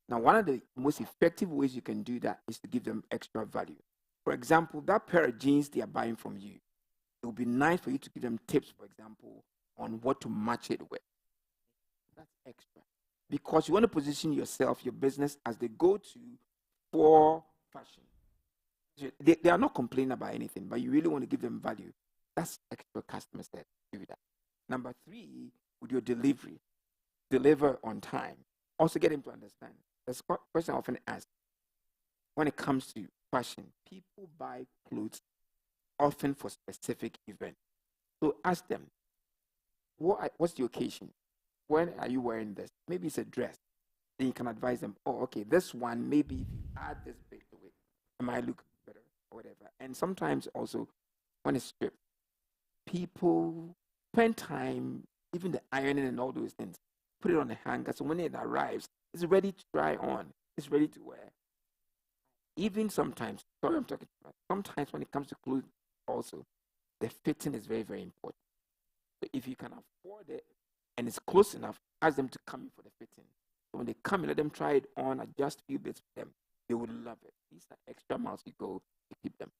Now, one of the most effective ways you can do that is to give them extra value. For example, that pair of jeans they are buying from you, it would be nice for you to give them tips, for example, on what to match it with. That's extra. Because you want to position yourself, your business, as the go-to for fashion. They are not complaining about anything, but you really want to give them value. That's extra customer set. Do that. Number three, with your delivery, deliver on time. Also get them to understand. That's a question I often ask. When it comes to fashion, people buy clothes often for specific events. So ask them, what's the occasion? When are you wearing this? Maybe it's a dress. Then you can advise them, oh, okay, this one, maybe if you add this bit to it, it might look better or whatever. And sometimes also, when it's stripped, people spend time, even the ironing and all those things, put it on the hanger. So when it arrives, it's ready to try on. It's ready to wear. Even sometimes, sorry I'm talking about, sometimes when it comes to clothes also, the fitting is very, very important. So if you can afford it and it's close enough, ask them to come in for the fitting. So when they come in, let them try it on, adjust a few bits for them. They would love it. These are extra miles you go to keep them.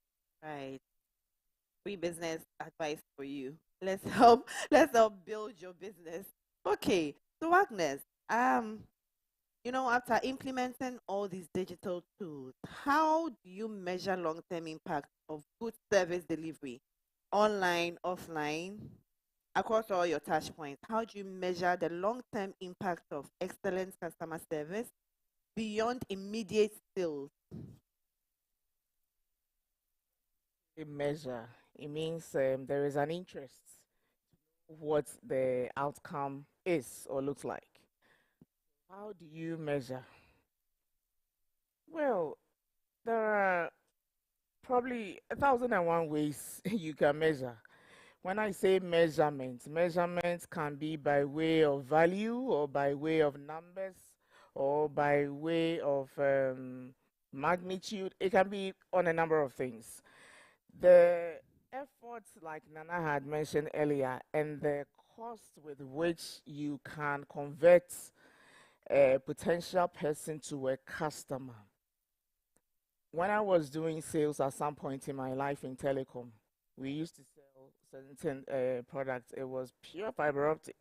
Right. Free business advice for you. Let's help build your business. Okay. So Agnes, after implementing all these digital tools, how do you measure long-term impact of good service delivery, online, offline, across all your touch points? How do you measure the long-term impact of excellent customer service beyond immediate sales? A measure. It means there is an interest what the outcome is or looks like. How do you measure? Well, there are probably 1,001 ways you can measure. When I say measurements can be by way of value or by way of numbers or by way of magnitude. It can be on a number of things. The efforts, like Nana had mentioned earlier, and the cost with which you can convert a potential person to a customer. When I was doing sales at some point in my life in telecom, we used to sell certain products. It was pure fiber optic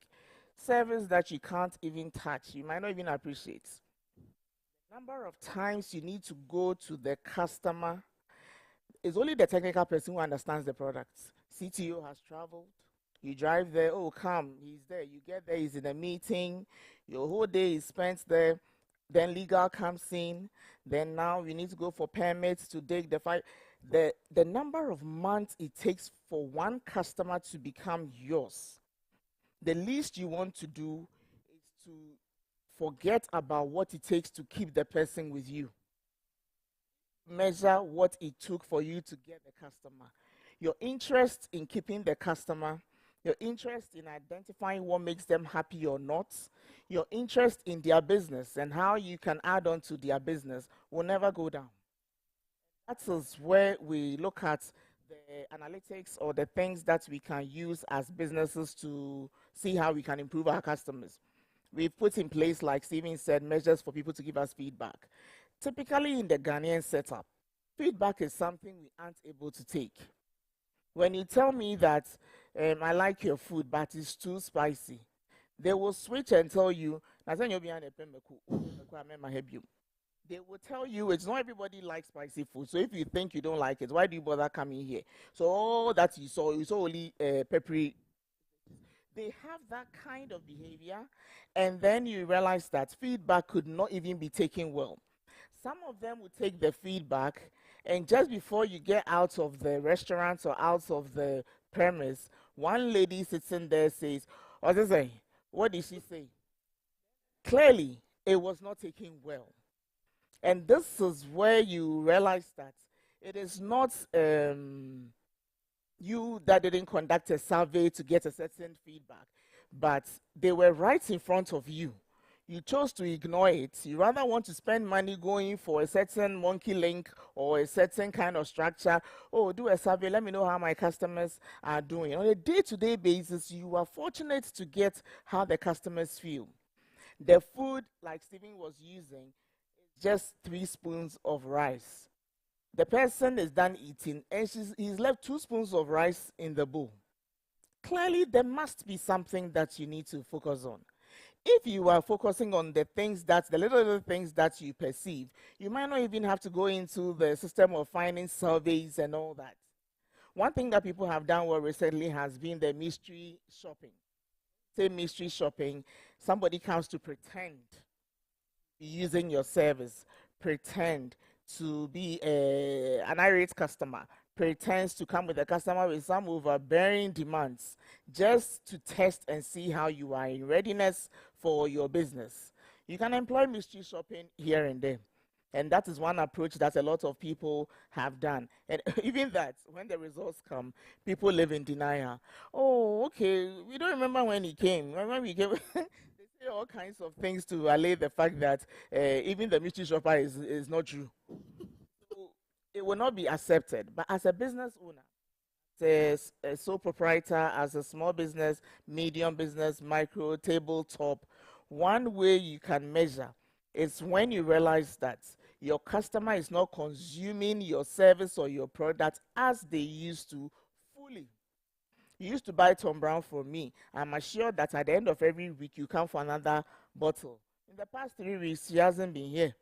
service that you can't even touch. You might not even appreciate. The number of times you need to go to the customer is only the technical person who understands the products. CTO has traveled. You drive there, oh, come, he's there. You get there, he's in a meeting. Your whole day is spent there. Then legal comes in. Then now you need to go for permits to dig the file. The number of months it takes for one customer to become yours, the least you want to do is to forget about what it takes to keep the person with you. Measure what it took for you to get the customer. Your interest in keeping the customer, your interest in identifying what makes them happy or not, your interest in their business and how you can add on to their business will never go down. That is where we look at the analytics or the things that we can use as businesses to see how we can improve our customers. We've put in place, like Steven said, measures for people to give us feedback. Typically in the Ghanaian setup, feedback is something we aren't able to take. When you tell me that I like your food, but it's too spicy, they will switch and tell you, they will tell you it's not everybody likes spicy food. So if you think you don't like it, why do you bother coming here? So all that you saw only peppery. They have that kind of behavior, and then you realize that feedback could not even be taken well. Some of them will take the feedback, and just before you get out of the restaurant or out of the premise, one lady sits in there says, what did she say? Clearly, it was not taken well. And this is where you realize that it is not you that didn't conduct a survey to get a certain feedback, but they were right in front of you. You chose to ignore it. You rather want to spend money going for a certain monkey link or a certain kind of structure. Oh, do a survey. Let me know how my customers are doing. On a day-to-day basis, you are fortunate to get how the customers feel. The food, like Stephen was using, is just 3 spoons of rice. The person is done eating and he's left 2 spoons of rice in the bowl. Clearly, there must be something that you need to focus on. If you are focusing on the little things that you perceive, you might not even have to go into the system of finding surveys and all that. One thing that people have done well recently has been the mystery shopping. Say mystery shopping, somebody comes to pretend be using your service, pretend to be an irate customer, pretends to come with a customer with some overbearing demands just to test and see how you are in readiness for your business. You can employ mystery shopping here and there. And that is one approach that a lot of people have done. And even that, when the results come, people live in denial. Oh, okay, we don't remember when he came. When we came, they say all kinds of things to allay the fact that even the mystery shopper is not true. So it will not be accepted. But as a business owner, as a sole proprietor, as a small business, medium business, micro, tabletop, one way you can measure is when you realize that your customer is not consuming your service or your product as they used to fully. You used to buy Tom Brown from me. I'm assured that at the end of every week you come for another bottle. In the past 3 weeks, she hasn't been here.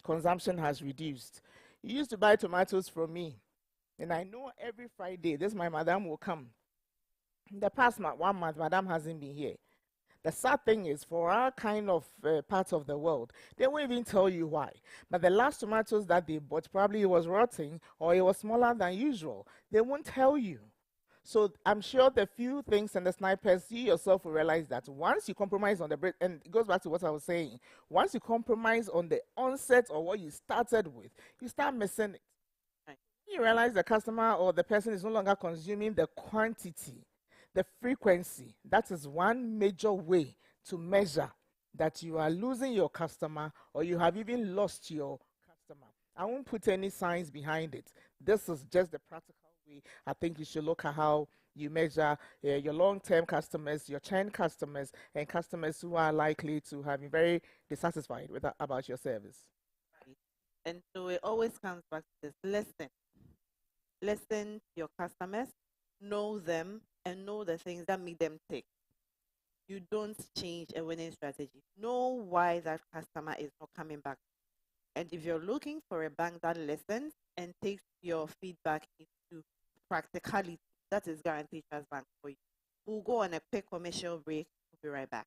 Consumption has reduced. You used to buy tomatoes from me. And I know every Friday, my madam will come. In the past 1 month, madam hasn't been here. The sad thing is, for our kind of parts of the world, they won't even tell you why. But the last tomatoes that they bought, probably it was rotting or it was smaller than usual. They won't tell you. So I'm sure the few things and the snipers, you yourself will realize that once you compromise on the bread, and it goes back to what I was saying, once you compromise on the onset or what you started with, you start missing it. You realize the customer or the person is no longer consuming the quantity, the frequency. That is one major way to measure that you are losing your customer or you have even lost your customer. I won't put any science behind it. This is just the practical way. I think you should look at how you measure your long-term customers, your churn customers, and customers who are likely to have been very dissatisfied with about your service. And so it always comes back to this: listen to your customers, know them, and know the things that make them tick. You don't change a winning strategy. Know why that customer is not coming back. And if you're looking for a bank that listens and takes your feedback into practicality, that is Guaranteed Trust Bank for you. We'll go on a quick commercial break. We'll be right back.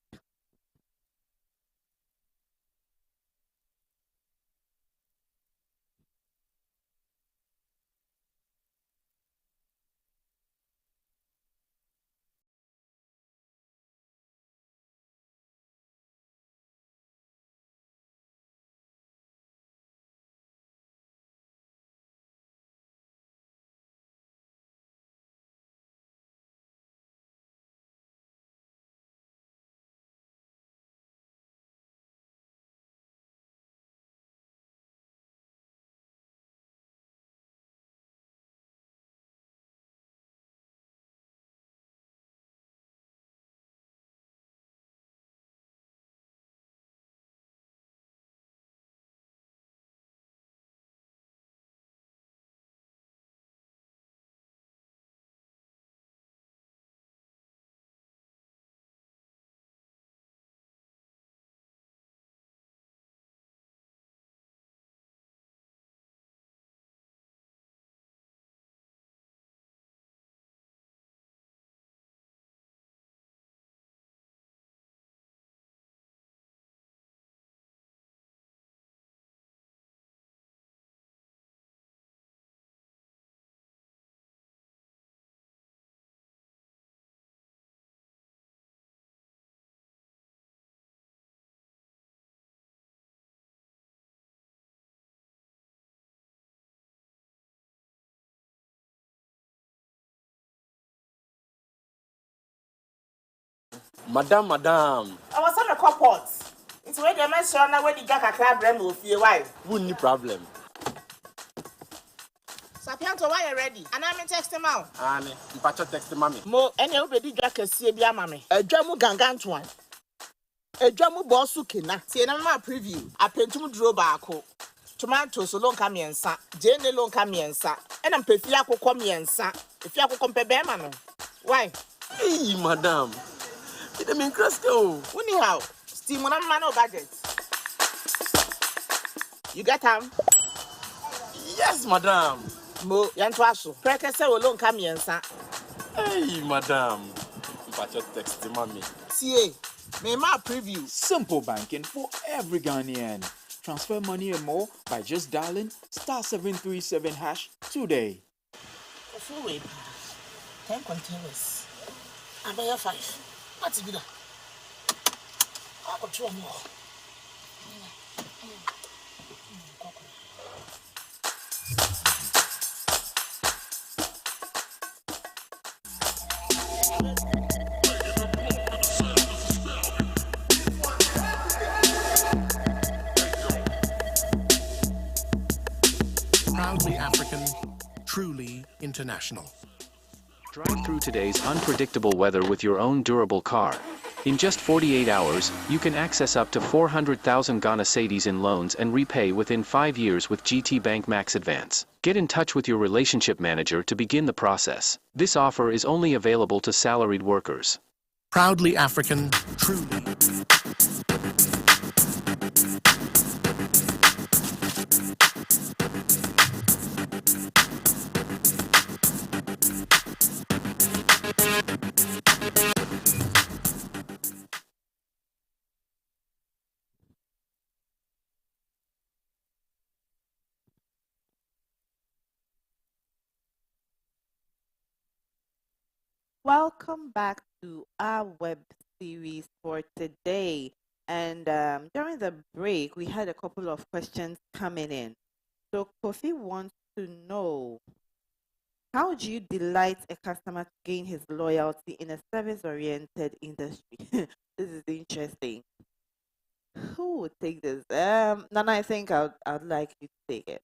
Madam. I was on a couple. It's where the mention now when the jack a crab rem will feel why. Wouldn't problem. Sapianto, why you ready? And I'm texting out. Annie, you patch text mommy. Mo, any obedi jack a see a mammy. A jamu gangantuan. A jamu bossukina. See, I'm my preview. I paint to draw back. Tomatoes alone come and sa. Jane alone come and sa. And I'm Pefiaco come and sa. If you have compare Bemano. Why? Hey, madam. It mean Cresco. Anyhow, steam on a man of budget. You got him? Yes, madam. Mo, Yantuaso. Prekese alone come and sa. Hey, madam. You patch text mommy. See, may my preview. Simple banking for every Ghanaian. Transfer money and more by just dialing *737# today. Full way. 10 containers. I buy 5. What's it? I got 2 more. Proudly African, truly international. Drive through today's unpredictable weather with your own durable car. In just 48 hours, you can access up to 400,000 Ghana cedis in loans and repay within 5 years with GTBank Max Advance. Get in touch with your relationship manager to begin the process. This offer is only available to salaried workers. Proudly African, truly. Welcome back to our web series for today. And during the break, we had a couple of questions coming in. So Kofi wants to know, how do you delight a customer to gain his loyalty in a service-oriented industry? This is interesting. Who would take this? Nana, I think I'd like you to take it.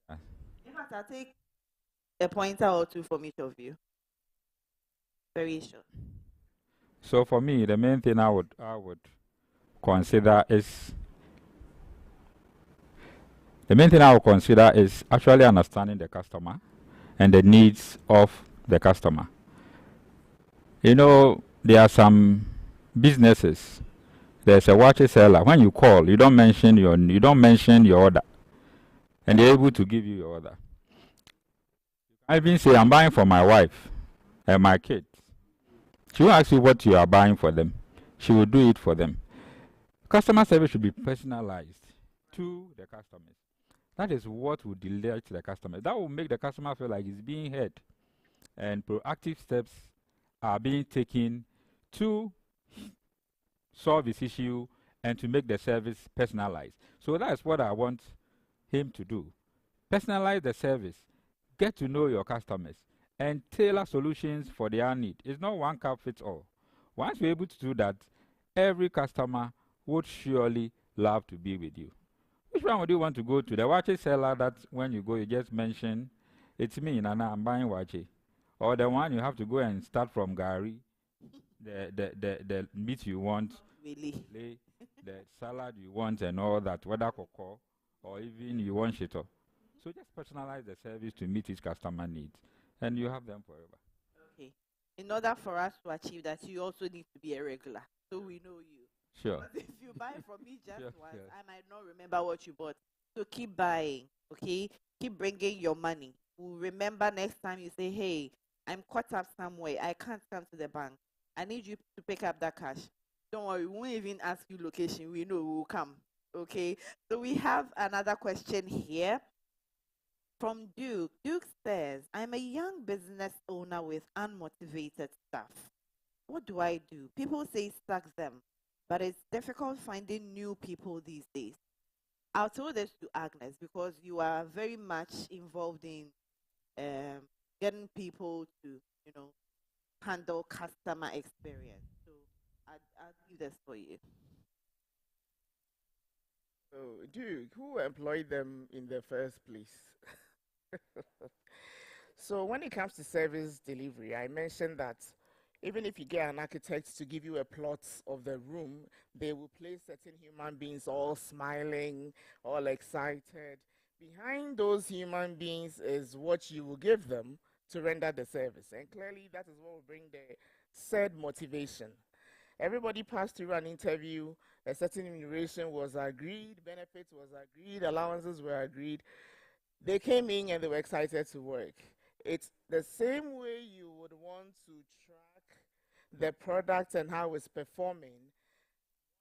In fact, I'll take a pointer or two from each of you. Very sure. So for me, the main thing I would consider is actually understanding the customer and the needs of the customer. You know, there are some businesses. There's a watch seller. When you call, you don't mention your order, and they're able to give you your order. I even say I'm buying for my wife and my kids. She will ask you what you are buying for them. She will do it for them. Customer service should be personalized to the customers. That is what will delight the customer. That will make the customer feel like he's being heard, and proactive steps are being taken to solve this issue and to make the service personalized. So that's what I want him to do. Personalize the service, get to know your customers, and tailor solutions for their need. It's not one cap fits all. Once you're able to do that, every customer would surely love to be with you. Which one would you want to go to? The wache seller that when you go, you just mention, it's me, Nana, I'm buying wache. Or the one you have to go and start from Gary, the meat you want, Really? the salad you want and all that, whether cocoa or even you want shito. So just personalize the service to meet each customer needs, and you have them forever. Okay. In order for us to achieve that, you also need to be a regular, so we know you. Sure. But if you buy from me just Sure, once, sure. I might not remember what you bought. So keep buying, okay? Keep bringing your money. We'll remember next time you say, hey, I'm caught up somewhere. I can't come to the bank. I need you to pick up that cash. Don't worry, we won't even ask you location. We know we will come, okay? So we have another question here from Duke. Duke says, I'm a young business owner with unmotivated staff. What do I do? People say sack them, but it's difficult finding new people these days. I'll tell this to Agnes because you are very much involved in getting people to, handle customer experience. So I'll leave this for you. Oh, Duke, who employed them in the first place? So when it comes to service delivery, I mentioned that even if you get an architect to give you a plot of the room, they will place certain human beings all smiling, all excited. Behind those human beings is what you will give them to render the service. And clearly that is what will bring the said motivation. Everybody passed through an interview, a certain remuneration was agreed, benefits was agreed, allowances were agreed. They came in and they were excited to work. It's the same way you would want to track the product and how it's performing.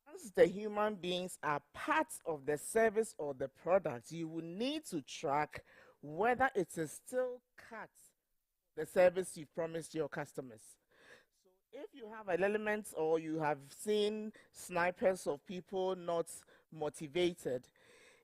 Once the human beings are part of the service or the product, you will need to track whether it is still cut the service you've promised your customers. So if you have an element or you have seen snipers of people not motivated,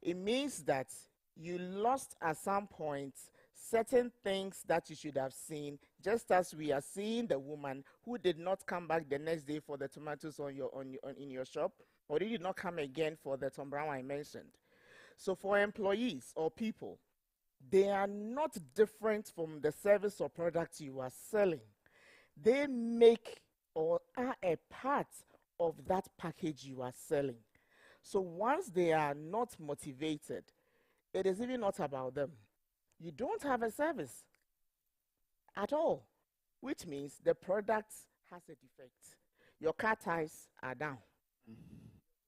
it means that you lost at some point certain things that you should have seen, just as we are seeing the woman who did not come back the next day for the tomatoes in your shop, or did not come again for the Tom Brown I mentioned. So for employees or people, they are not different from the service or product you are selling. They make or are a part of that package you are selling. So once they are not motivated, it is even not about them. You don't have a service at all, which means the product has a defect. Your car tires are down.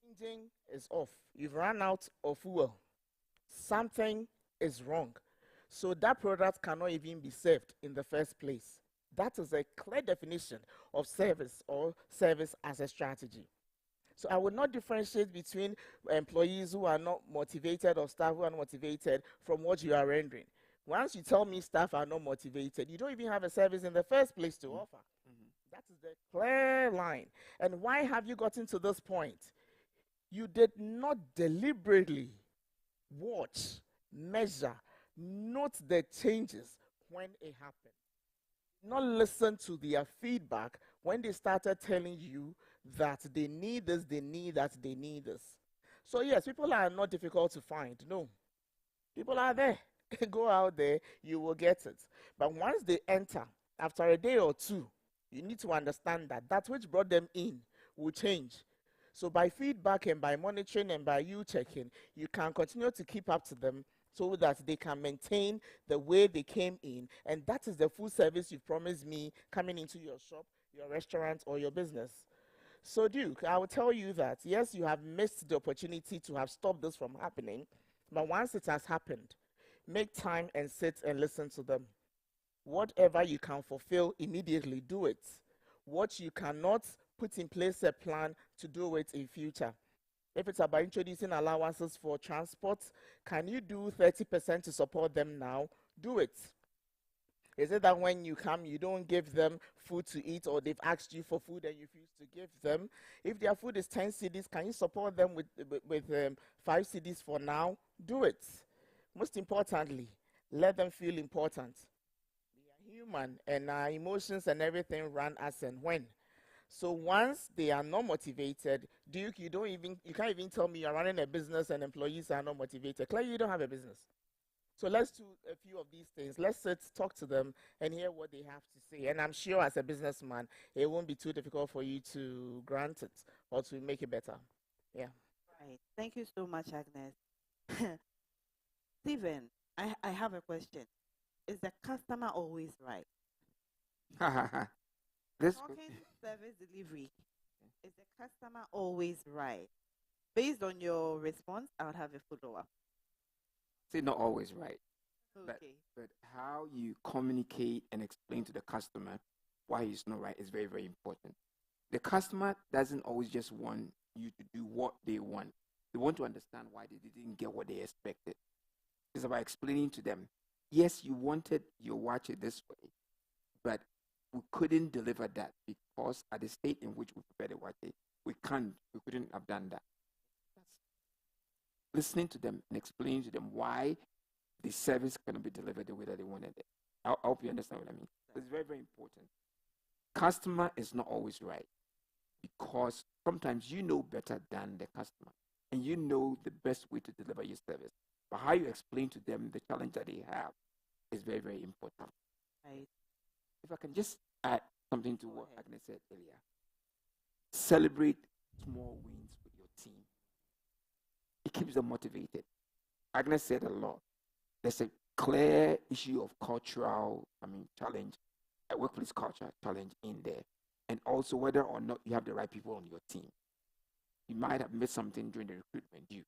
Engine is off. You've run out of fuel. Something is wrong. So that product cannot even be served in the first place. That is a clear definition of service or service as a strategy. So I would not differentiate between employees who are not motivated or staff who are not motivated from what you are rendering. Once you tell me staff are not motivated, you don't even have a service in the first place to offer. That is the clear line. And why have you gotten to this point? You did not deliberately watch, measure, note the changes when it happened. Not listen to their feedback when they started telling you that they need this, they need that, they need this. So yes, people are not difficult to find. No, people are there. Go out there, you will get it. But once they enter, after a day or two, you need to understand that that which brought them in will change. So by feedback and by monitoring and by you checking, you can continue to keep up to them so that they can maintain the way they came in. And that is the full service you've promised me coming into your shop, your restaurant, or your business. So Duke, I will tell you that, yes, you have missed the opportunity to have stopped this from happening. But once it has happened, make time and sit and listen to them. Whatever you can fulfill immediately, do it. What you cannot, put in place a plan to do it in future. If it's about introducing allowances for transport, can you do 30% to support them now? Do it. Is it that when you come, you don't give them food to eat, or they've asked you for food and you refuse to give them? If their food is 10 cedis, can you support them with 5 cedis for now? Do it. Most importantly, let them feel important. We are human, and our emotions and everything run as and when. So once they are not motivated, Duke, you can't even tell me you're running a business and employees are not motivated. Clearly, you don't have a business. So let's do a few of these things. Let's sit, talk to them, and hear what they have to say. And I'm sure as a businessman, it won't be too difficult for you to grant it or to make it better. Yeah. Right. Thank you so much, Agnes. Stephen, I have a question. Is the customer always right? This Talking service delivery, is the customer always right? Based on your response, I would have a follow-up. say not always right, Okay. but how you communicate and explain to the customer why he's not right is very, very important. The customer doesn't always just want you to do what they want. They want to understand why they didn't get what they expected. It's about explaining to them, yes, you wanted your watch this way, but we couldn't deliver that because at the state in which we prepared the watch, we couldn't have done that. Listening to them and explaining to them why the service cannot be delivered the way that they wanted it. I hope you understand what I mean. It's very, very important. Customer is not always right. because sometimes you know better than the customer and you know the best way to deliver your service. But how you explain to them the challenge that they have is very, very important. Right. If I can just add something to what Agnes said earlier, celebrate small wins with your team. It keeps them motivated. Agnes said a lot. There's a clear issue of cultural, challenge, a workplace culture challenge in there. And also whether or not you have the right people on your team. You might have missed something during the recruitment due.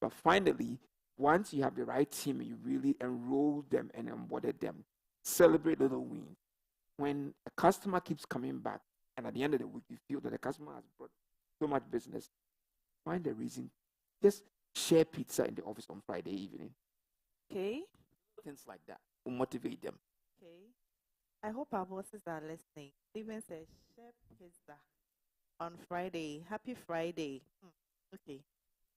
But finally, once you have the right team and you really enroll them and onboarded them, celebrate little wins. When a customer keeps coming back, and at the end of the week, you feel that the customer has brought so much business, find a reason. Just share pizza in the office on Friday evening. Okay. Things like that will motivate them. Okay. I hope our bosses are listening. Steven says, share pizza on Friday. Happy Friday. Okay.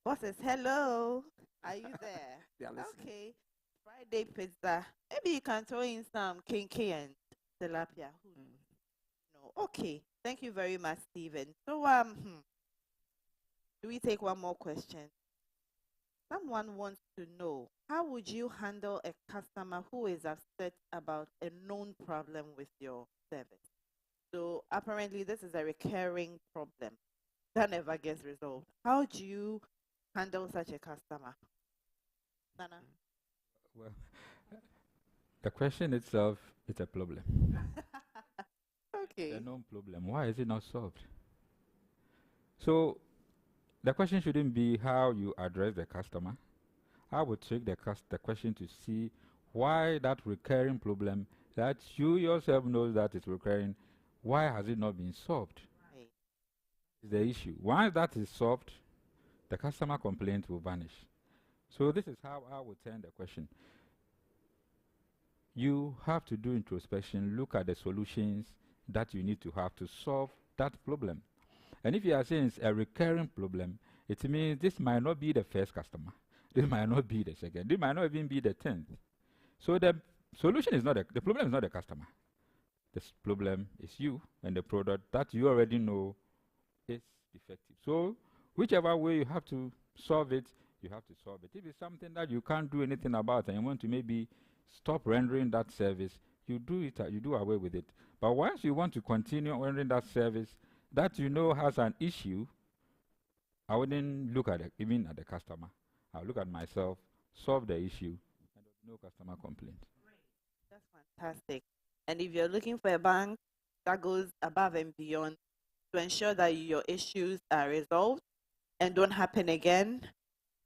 Bosses, hello. Are you there? They are listening. Okay. Friday pizza. Maybe you can throw in some kinky and tilapia. No. Okay. Thank you very much, Steven. So, do we take one more question? Someone wants to know, how would you handle a customer who is upset about a known problem with your service? So apparently this is a recurring problem that never gets resolved. How do you handle such a customer? Nana? Well, the question itself is a problem. Okay. A known problem. Why is it not solved? So the question shouldn't be how you address the customer. I would take the question to see why that recurring problem that you yourself know that is recurring, why has it not been solved? Right. Is the issue. Once that is solved, the customer complaint will vanish. So this is how I would turn the question. You have to do introspection, look at the solutions that you need to have to solve that problem. And if you are saying it's a recurring problem, it means this might not be the first customer. This might not be the second. This might not even be the 10th. So the solution is not the problem is not the customer. This problem is you and the product that you already know is defective. So whichever way you have to solve it, you have to solve it. If it's something that you can't do anything about and you want to maybe stop rendering that service, you do it. You do away with it. But once you want to continue rendering that service that you know has an issue, I wouldn't look at it, even at the customer. I'll look at myself, solve the issue, and no customer complaint. That's fantastic. And if you're looking for a bank that goes above and beyond to ensure that your issues are resolved and don't happen again,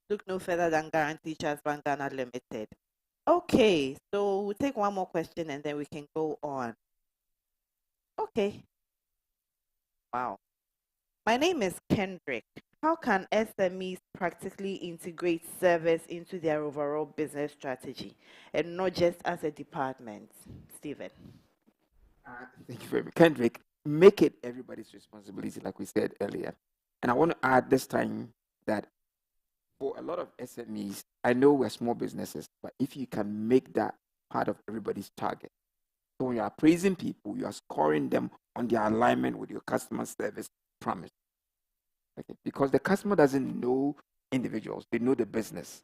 look no further than Guarantee Trust Bank Ghana Limited. Okay, so we'll take one more question and then we can go on. Okay. Wow. My name is Kendrick. How can SMEs practically integrate service into their overall business strategy and not just as a department? Stephen. Thank you very much. Kendrick, make it everybody's responsibility, like we said earlier. And I want to add this time that for a lot of SMEs, I know we're small businesses, but if you can make that part of everybody's target. So when you are praising people, you are scoring them on their alignment with your customer service promise. Okay? Because the customer doesn't know individuals, they know the business.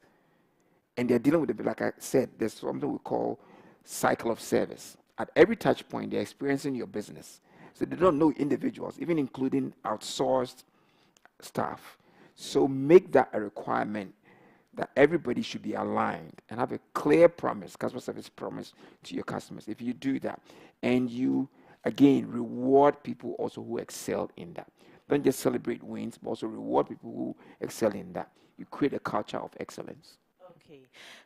And they're dealing with it, like I said, there's something we call cycle of service. At every touch point, they're experiencing your business. So they don't know individuals, even including outsourced staff. So make that a requirement that everybody should be aligned and have a clear promise, customer service promise to your customers. If you do that, and you, again, reward people also who excel in that. Don't just celebrate wins, but also reward people who excel in that. You create a culture of excellence. Okay.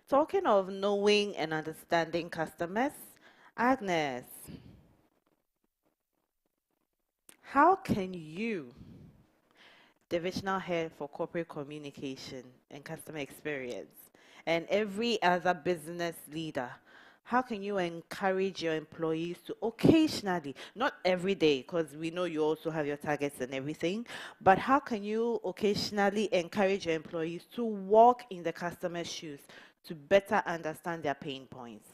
Talking of knowing and understanding customers, Agnes, how can you, divisional head for corporate communication and customer experience, and every other business leader, how can you encourage your employees to occasionally, not every day, because we know you also have your targets and everything, but how can you occasionally encourage your employees to walk in the customer's shoes to better understand their pain points?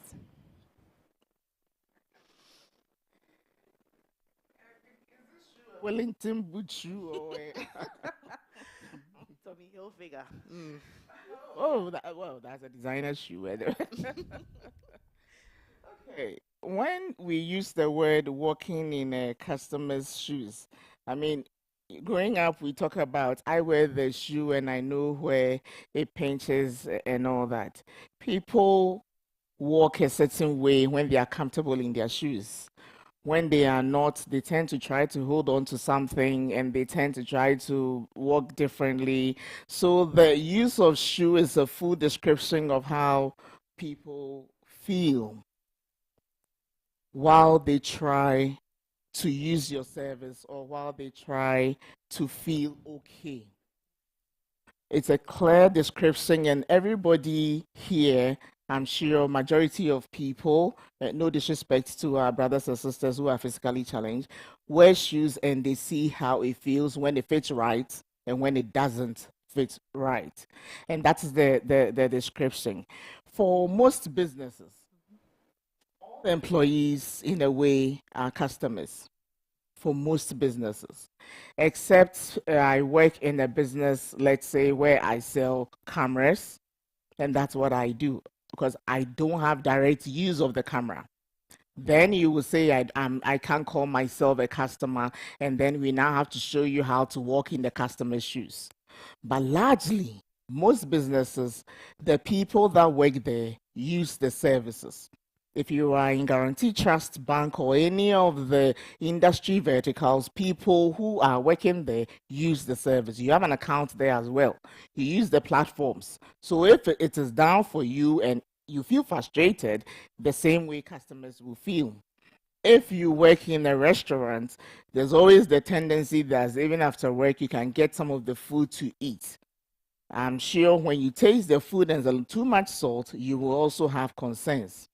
Wellington boot shoe or Tommy Hilfiger. Mm. well, that's a designer shoe. Okay. When we use the word walking in a customer's shoes, I mean, growing up, we talk about I wear the shoe and I know where it pinches and all that. People walk a certain way when they are comfortable in their shoes. When they are not, they tend to try to hold on to something and they tend to try to walk differently. So the use of shoe is a full description of how people feel while they try to use your service or while they try to feel okay. It's a clear description, and everybody here, I'm sure, majority of people, no disrespect to our brothers and sisters who are physically challenged, wear shoes and they see how it feels when it fits right and when it doesn't fit right. And that's the description. For most businesses, all employees, in a way, are customers for most businesses, except I work in a business, let's say, where I sell cameras, and that's what I do because I don't have direct use of the camera. Then you will say I can't call myself a customer, and then we now have to show you how to walk in the customer's shoes. But largely, most businesses, the people that work there use the services. If you are in Guarantee Trust Bank or any of the industry verticals, people who are working there use the service. You have an account there as well. You use the platforms. So if it is down for you and you feel frustrated, the same way customers will feel. If you work in a restaurant, there's always the tendency that even after work, you can get some of the food to eat. I'm sure when you taste the food and there's too much salt, you will also have concerns.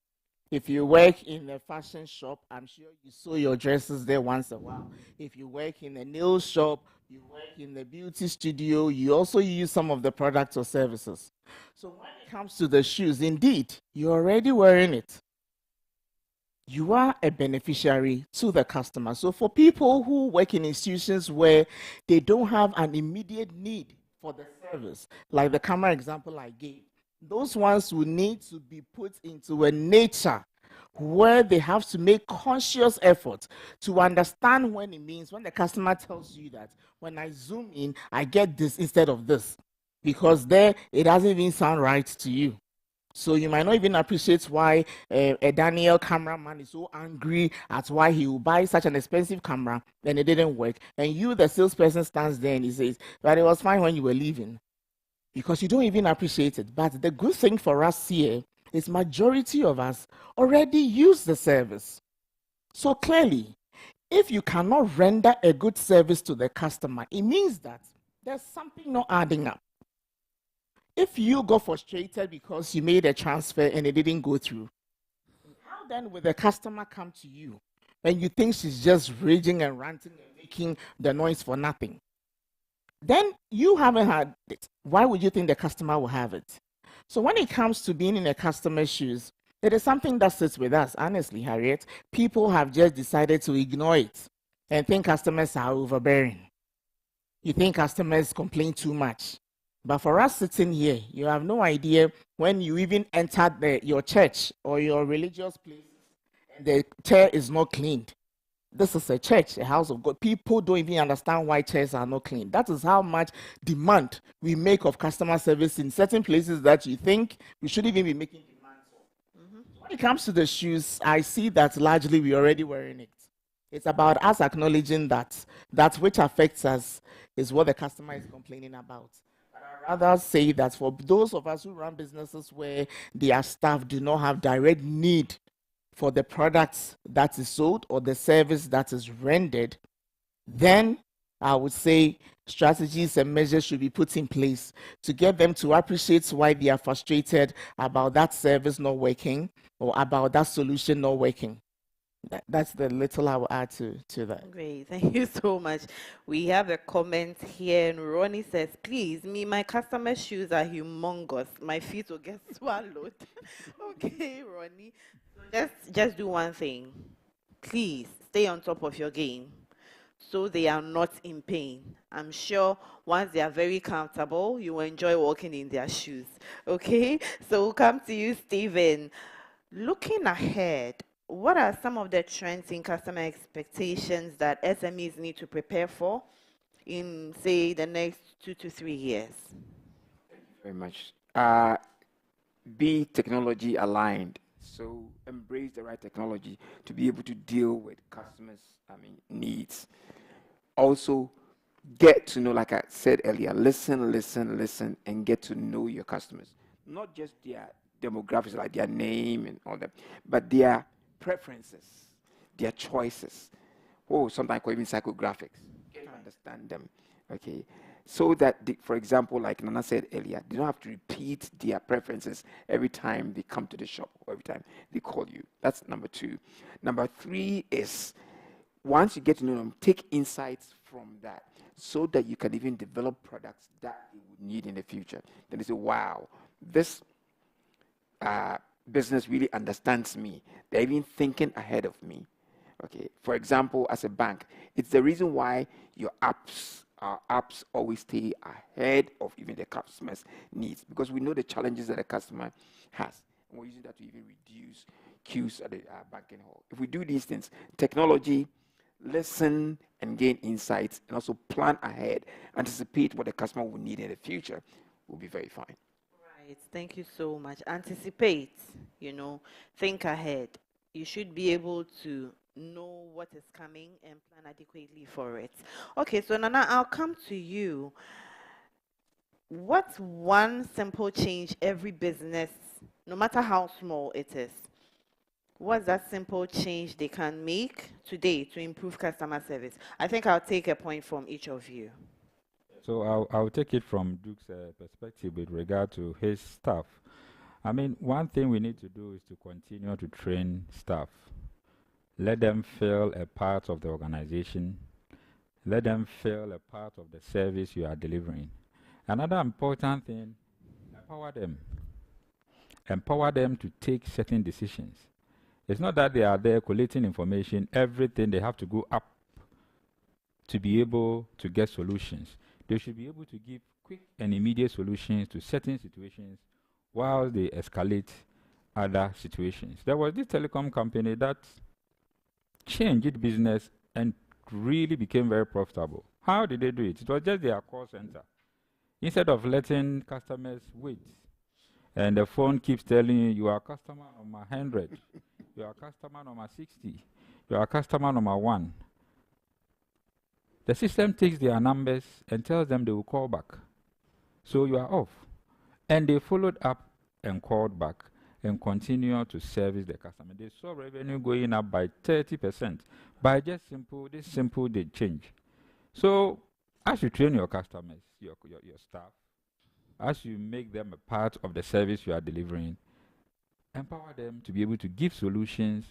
If you work in a fashion shop, I'm sure you sew your dresses there once a while. If you work in a nail shop, you work in a beauty studio, you also use some of the products or services. So when it comes to the shoes, indeed, you're already wearing it. You are a beneficiary to the customer. So for people who work in institutions where they don't have an immediate need for the service, like the camera example I gave, those ones will need to be put into a nature where they have to make conscious effort to understand when it means when the customer tells you that when I zoom in, I get this instead of this, because there it doesn't even sound right to you. So you might not even appreciate why a Daniel cameraman is so angry at why he will buy such an expensive camera and it didn't work. And you, the salesperson, stands there and he says, but it was fine when you were leaving, because you don't even appreciate it. But the good thing for us here is majority of us already use the service. So clearly, if you cannot render a good service to the customer, it means that there's something not adding up. If you got frustrated because you made a transfer and it didn't go through, how then will the customer come to you and you think she's just raging and ranting and making the noise for nothing? Then you haven't had it. Why would you think the customer will have it? So when it comes to being in a customer's shoes, it is something that sits with us, honestly, Harriet. People have just decided to ignore it and think customers are overbearing. You think customers complain too much. But for us sitting here, you have no idea when you even entered your church or your religious place, and the chair is not cleaned. This is a church, a house of God. People don't even understand why chairs are not clean. That is how much demand we make of customer service in certain places that you think we shouldn't even be making demands of. When it comes to the shoes, I see that largely we're already wearing it. It's about us acknowledging that which affects us is what the customer is complaining about. I'd rather say that for those of us who run businesses where their staff do not have direct need for the products that is sold or the service that is rendered, then I would say strategies and measures should be put in place to get them to appreciate why they are frustrated about that service not working or about that solution not working. That's the little I will add to that. Great, thank you so much. We have a comment here, and Ronnie says, please, my customer shoes are humongous. My feet will get swallowed. Okay, Ronnie. So just do one thing. Please stay on top of your game. so they are not in pain. I'm sure once they are very comfortable, you will enjoy walking in their shoes. Okay, so we'll come to you, Stephen. Looking ahead, what are some of the trends in customer expectations that SMEs need to prepare for in, say, the next 2 to 3 years? Very much. Be technology aligned. So embrace the right technology to be able to deal with customers' needs. Also, get to know, like I said earlier, listen, and get to know your customers. Not just their demographics, like their name and all that, but their preferences, their choices. Oh, sometimes call even psychographics. Get to understand them. Okay. So that, for example, like Nana said earlier, they don't have to repeat their preferences every time they come to the shop or every time they call you. That's number 2. Number 3 is, once you get to know them, take insights from that so that you can even develop products that you would need in the future. Then they say, wow, this business really understands me. They're even thinking ahead of me. Okay. For example, as a bank, it's the reason why our apps always stay ahead of even the customer's needs, because we know the challenges that the customer has. And we're using that to even reduce queues at the banking hall. If we do these things, technology, listen and gain insights, and also plan ahead, anticipate what the customer will need in the future, will be very fine. Right. Thank you so much. Anticipate, think ahead. You should be able to know what is coming and plan adequately for it. Okay, so Nana, I'll come to you. What's one simple change every business, no matter how small it is, what's that simple change they can make today to improve customer service? I think I'll take a point from each of you. So I'll take it from Duke's perspective with regard to his staff. I mean, one thing we need to do is to continue to train staff. Let them feel a part of the organization. Let them feel a part of the service you are delivering. Another important thing, empower them. Empower them to take certain decisions. It's not that they are there collating information, everything they have to go up to be able to get solutions. They should be able to give quick and immediate solutions to certain situations while they escalate other situations. There was this telecom company that changed its business and really became very profitable. How did they do it? It was just their call center. Instead of letting customers wait, and the phone keeps telling you, you are customer number 100, you are customer number 60, you are customer number 1. The system takes their numbers and tells them they will call back. So you are off. And they followed up and called back and continue to service the customer. They saw revenue going up by 30% by just this simple change. So as you train your customers, your staff, as you make them a part of the service you are delivering, empower them to be able to give solutions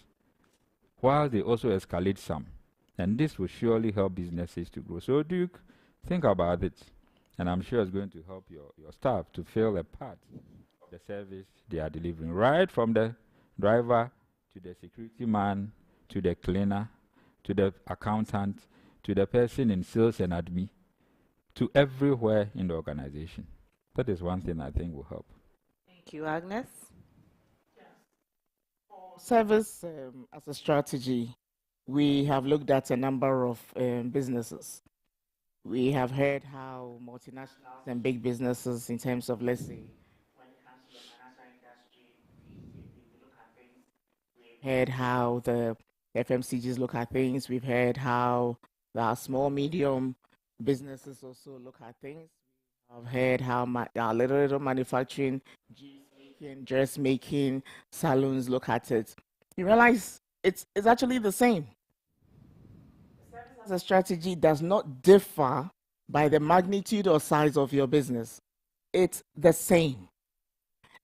while they also escalate some. And this will surely help businesses to grow. So Duke, think about it. And I'm sure it's going to help your staff to feel a part of the service they are delivering. Right from the driver to the security man, to the cleaner, to the accountant, to the person in sales and admin, to everywhere in the organization. That is one thing I think will help. Thank you, Agnes. Service as a strategy, we have looked at a number of businesses. We have heard how multinationals and big businesses, in terms of, let's say, when it comes to the financial industry, we look at things. We've heard how the FMCGs look at things. We've heard how the small, medium businesses also look at things. I've heard how our little manufacturing, dressmaking, salons look at it. You realize it's actually the same. Service as a strategy does not differ by the magnitude or size of your business. It's the same.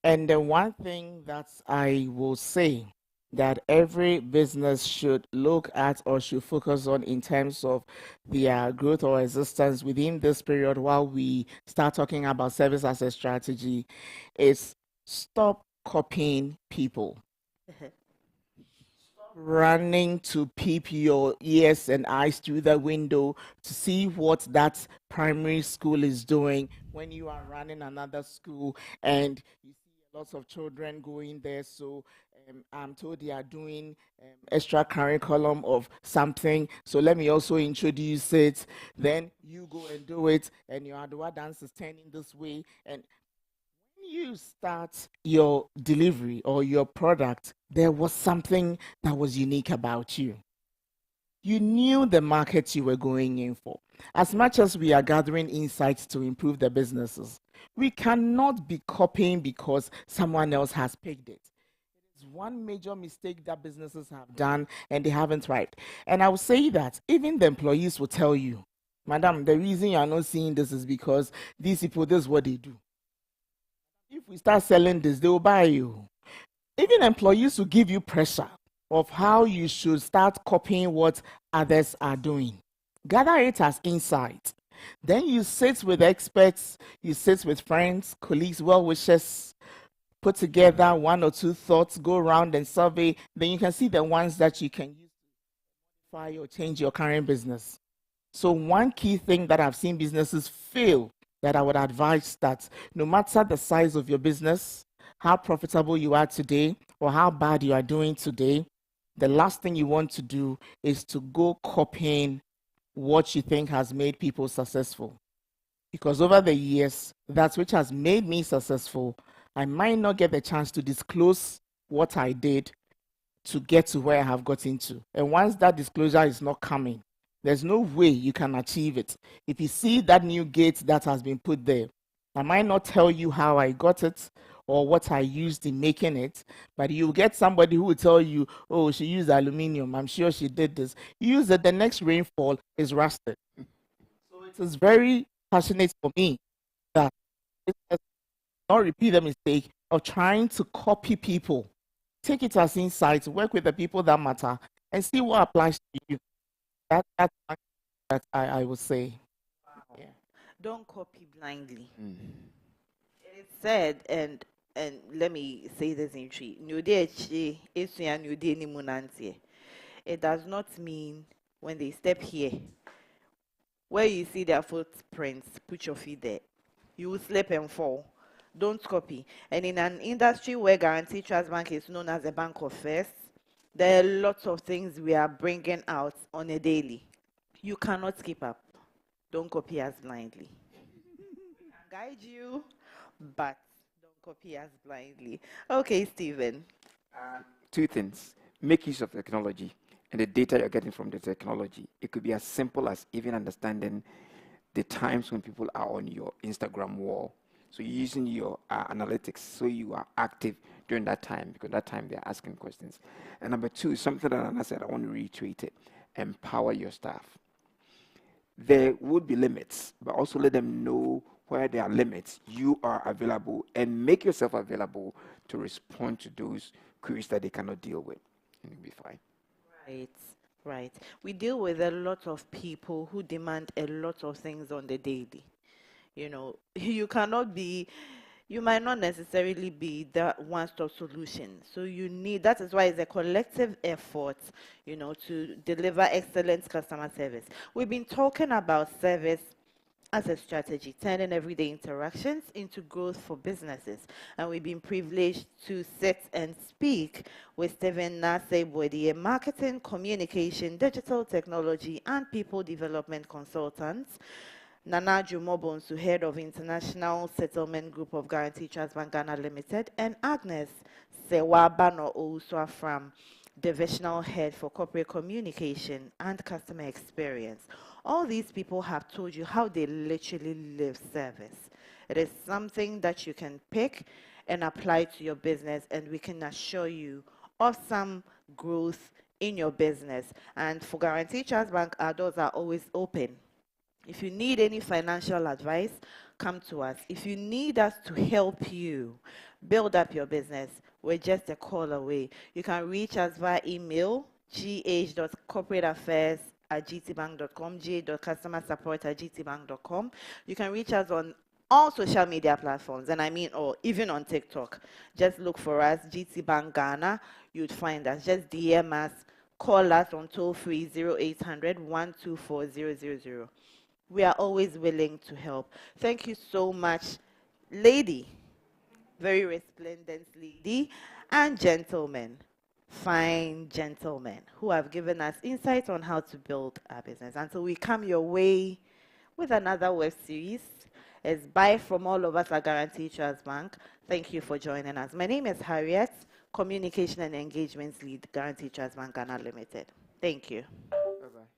And the one thing that I will say that every business should look at or should focus on in terms of their growth or existence within this period while we start talking about service as a strategy is stop copying people. Stop running to peep your ears and eyes through the window to see what that primary school is doing when you are running another school and you see lots of children going there. So I'm told they are doing extra curriculum of something. So let me also introduce it. Then you go and do it, and your Adwa dance is turning this way. And you start your delivery or your product, there was something that was unique about you. You knew the market you were going in for. As much as we are gathering insights to improve the businesses, we cannot be copying because someone else has picked it. It's one major mistake that businesses have done and they haven't tried. And I will say that even the employees will tell you, Madam, the reason you are not seeing this is because these people, this is what they do. If we start selling this, they will buy you. Even employees will give you pressure of how you should start copying what others are doing. Gather it as insight. Then you sit with experts, you sit with friends, colleagues, well-wishers, put together one or two thoughts, go around and survey. Then you can see the ones that you can use to modify or change your current business. So one key thing that I've seen businesses fail that I would advise that no matter the size of your business, how profitable you are today, or how bad you are doing today, the last thing you want to do is to go copying what you think has made people successful. Because over the years, that which has made me successful, I might not get the chance to disclose what I did to get to where I have gotten to. And once that disclosure is not coming, there's no way you can achieve it. If you see that new gate that has been put there, I might not tell you how I got it or what I used in making it, but you get somebody who will tell you, oh, she used aluminium. I'm sure she did this. You use it, the next rainfall is rusted. So it is very passionate for me that it does not repeat the mistake of trying to copy people. Take it as insights, work with the people that matter, and see what applies to you. That's one that I would say. Wow. Yeah. Don't copy blindly. It is said, and let me say this in tree. It does not mean when they step here, where you see their footprints, put your feet there. You will slip and fall. Don't copy. And in an industry where Guarantee Trust Bank is known as a bank of first, there are lots of things we are bringing out on a daily. You cannot keep up. Don't copy us blindly. We can guide you, but don't copy us blindly. Okay, Stephen. Two things. Make use of technology and the data you're getting from the technology. It could be as simple as even understanding the times when people are on your Instagram wall. So you're using your analytics so you are active during that time, because that time they're asking questions. And number two, something that Anna said, I want to reiterate it. Empower your staff. There would be limits, but also let them know where there are limits. You are available, and make yourself available to respond to those queries that they cannot deal with, and you'll be fine. Right, right. We deal with a lot of people who demand a lot of things on the daily. You know, you might not necessarily be that one-stop solution. So that is why it's a collective effort, to deliver excellent customer service. We've been talking about service as a strategy, turning everyday interactions into growth for businesses. And we've been privileged to sit and speak with Stephen Nasebwedi, a marketing, communication, digital technology, and people development consultant. Nana Jumobonsu, head of International Settlement Group of Guarantee Trust Bank Ghana Limited, and Agnes Sewabano Ouswa from Divisional Head for Corporate Communication and Customer Experience. All these people have told you how they literally live service. It is something that you can pick and apply to your business, and we can assure you of some growth in your business. And for Guarantee Trust Bank, our doors are always open. If you need any financial advice, come to us. If you need us to help you build up your business, we're just a call away. You can reach us via email, gh.corporateaffairs@gtbank.com, ga.customersupport@gtbank.com. You can reach us on all social media platforms, and I mean all, even on TikTok. Just look for us, GTBank Ghana. You'd find us. Just DM us, call us on toll-free 0800 124 000. We are always willing to help. Thank you so much, lady, very resplendent lady, and gentlemen, fine gentlemen, who have given us insights on how to build our business. Until we come your way with another web series, it's bye from all of us at Guarantee Trust Bank. Thank you for joining us. My name is Harriet, Communication and Engagements Lead, Guarantee Trust Bank Ghana Limited. Thank you. Bye-bye.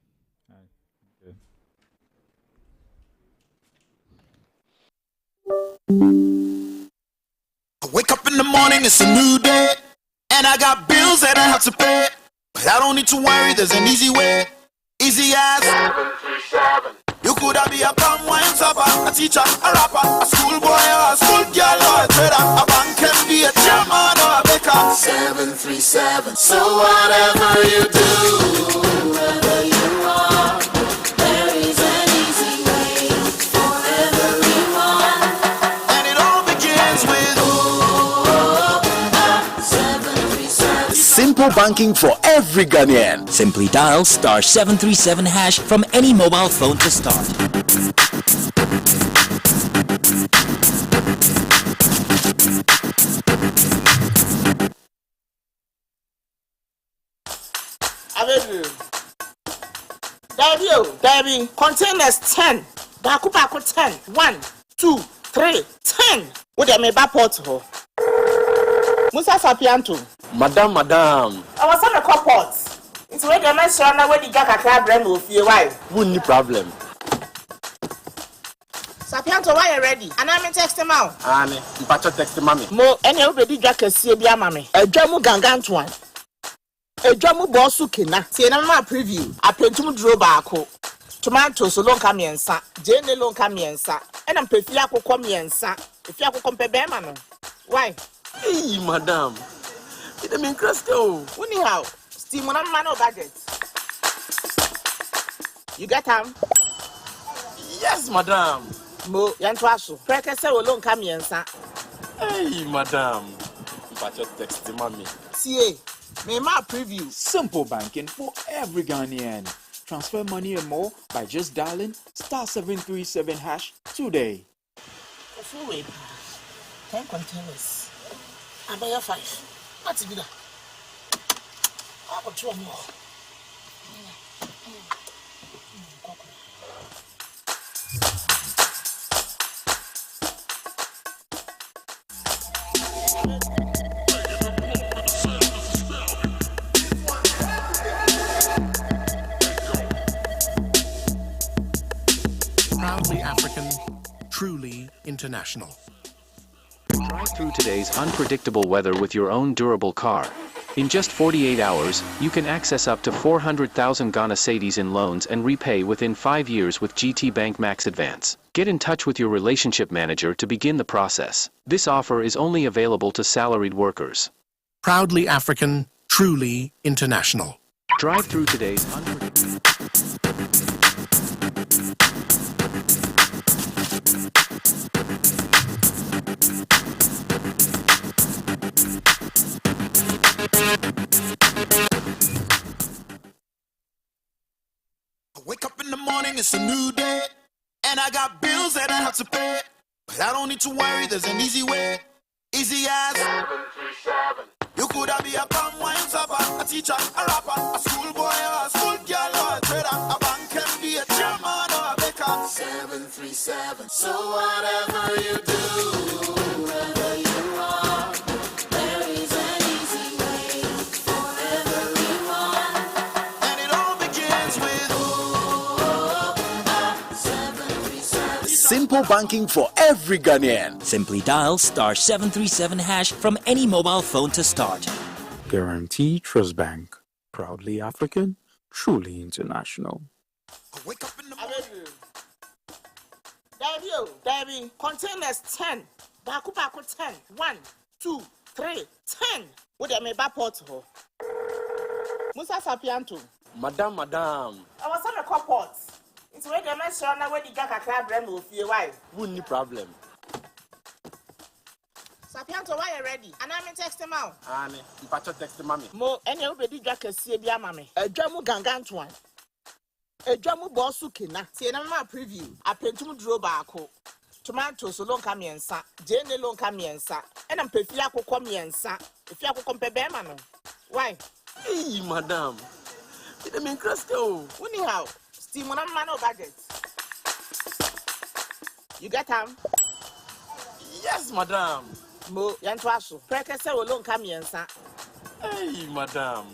I wake up in the morning, it's a new day, and I got bills that I have to pay. But I don't need to worry, there's an easy way. Easy as 737. You could have be a palm wine topper, a teacher, a rapper, a schoolboy or a school girl or a trader. A bank can be a chairman or a baker. 737. So whatever you do, wherever you are, there is an easy way for everyone. And it all begins with 737. Simple banking for every Ghanaian. Simply dial *737# from any mobile phone to start. Debbie, containers 10. Baku 10. 1, 2, 3, 10. What am I about to? Musa Sapianto. Madam. I was on a copot. It's where the man shall know where the jack a brand will feel why. Wouldn't problem. Sapianto, why you ready? And I'm text him out. Annie, Pacha text mommy. Mo, any already jack a CBA mammy. A jamu gangan one. A jamu bossukina. See, I'm my preview. I paint to draw back. Tomatoes so long come and sa. Jane long come and sa. And I'm Pefiaco come and sa. If you compare Bemano. Why? Hey, madam. It mean Crystal. Anyhow, steam on a man of budget. You get him? Yes, madam. Mo, Yantuasu. Prekese will long come and sa. Hey, madam. Pacha text mommy. See, may my preview. Simple banking for every Ghanaian. Transfer money and more by just dialing *737# today. 10 containers. I buy 5. What's it? I got 2 more. Proudly African, truly international. Drive through today's unpredictable weather with your own durable car. In just 48 hours, you can access up to 400,000 Ghana cedis in loans and repay within 5 years with GTBank Max Advance. Get in touch with your relationship manager to begin the process. This offer is only available to salaried workers. Proudly African, truly international. Drive through today's unpredictable. I wake up in the morning, it's a new day, and I got bills that I have to pay. But I don't need to worry, there's an easy way. Easy as 737. You could have be a palm wine topper, a teacher, a rapper, a schoolboy or a school girl or a trader. A bank can be a chairman or a baker. 737. So whatever you do, wherever you are, there is an easy way for everyone. And it all begins with 737. Simple banking for every Ghanaian. Simply dial *737# from any mobile phone to start. Guarantee Trust Bank. Proudly African, truly international. I wake up in the morning. Debbie, containers 10. Baku 10. 1, 2, 3, 10. What am I about to? Musa Sapianto. Madam. I was on a copot. It's where the man shall know where the jack a brand will feel why. Wouldn't problem. Sapianto, why you ready? And I'm texting out. Annie, if I text mommy. Mo, any obedi jack a see dear mammy. A jamu gangantuan. A jamu bossukina. See, I'm a preview. I paint to draw back. Tomatoes alone come and sa. Jane alone come and sa. And I'm Pefiaco come and sa. If you compare Bermano. Why? Hey, madam. It mean Crasco. Anyhow, steam on a man of budget. You get him? Yes, madam. Mo, Yantuaso. Prekese alone come and sa. Hey, madam.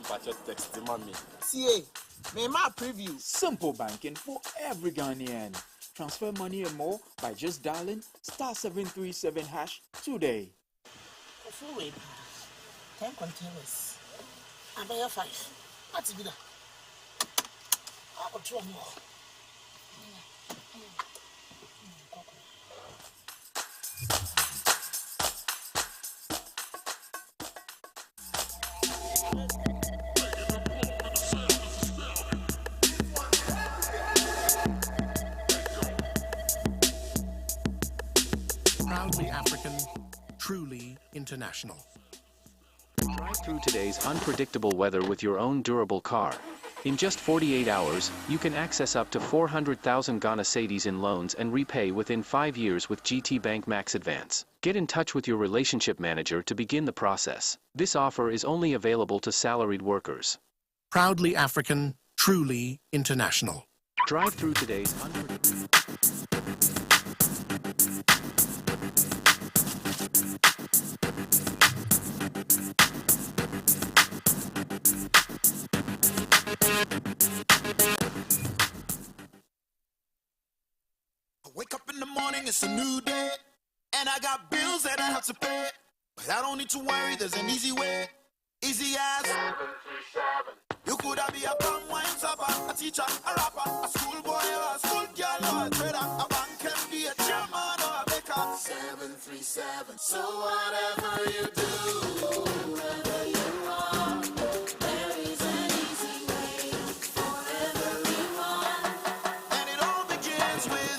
If I text mommy. See, may my preview. Simple banking for every Ghanaian. Transfer money and more by just dialing *737# today. Full weight. 10 containers. I'm by 5. What's it? I'll 2 more. Proudly African, truly international. Drive through today's unpredictable weather with your own durable car. In just 48 hours, you can access up to 400,000 Ghana cedis in loans and repay within 5 years with GTBank Max Advance. Get in touch with your relationship manager to begin the process. This offer is only available to salaried workers. Proudly African, truly international. Drive through today's unpredictable. Wake up in the morning, it's a new day, and I got bills that I have to pay. But I don't need to worry, there's an easy way. Easy as 737. You could have be a palm wine shopper, a teacher, a rapper, a schoolboy or a school girl or a trader, a bank MD, a chairman or a baker. 737. So whatever you do, wherever you are, there is an easy way for everyone. And it all begins with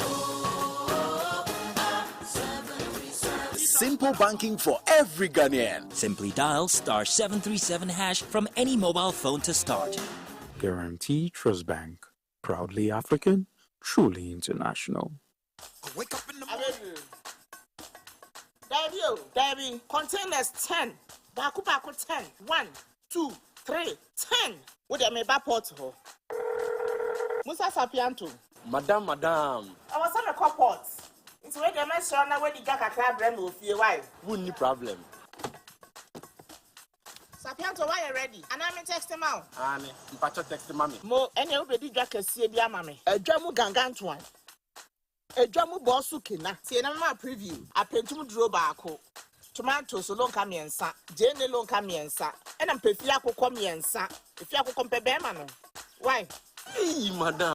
Simple banking for every Ghanaian. Simply dial *737# from any mobile phone to start. Guarantee Trust Bank. Proudly African, truly international. wake up in the morning. Debbie, containers 10. Baku 10. 1, 2, 3, 10. What am I port ho? Musa Sapianto. Madam. I was on a copot. It's where the man saw now when the Gaka crab ran with your wife. Wouldn't problem. Sapianto, why you ready? And I'm texting out. Annie, if I text mommy. Mo, any obedi Gaka see dear mammy. A jamu gangantuan. A jamu bossukina. See, I'm a preview. I paint to draw back. Tomatoes alone come and sa. Jane alone come and sa. And I'm Pefiaco come and sa. If you compare Bermano. Why? Hey, madam.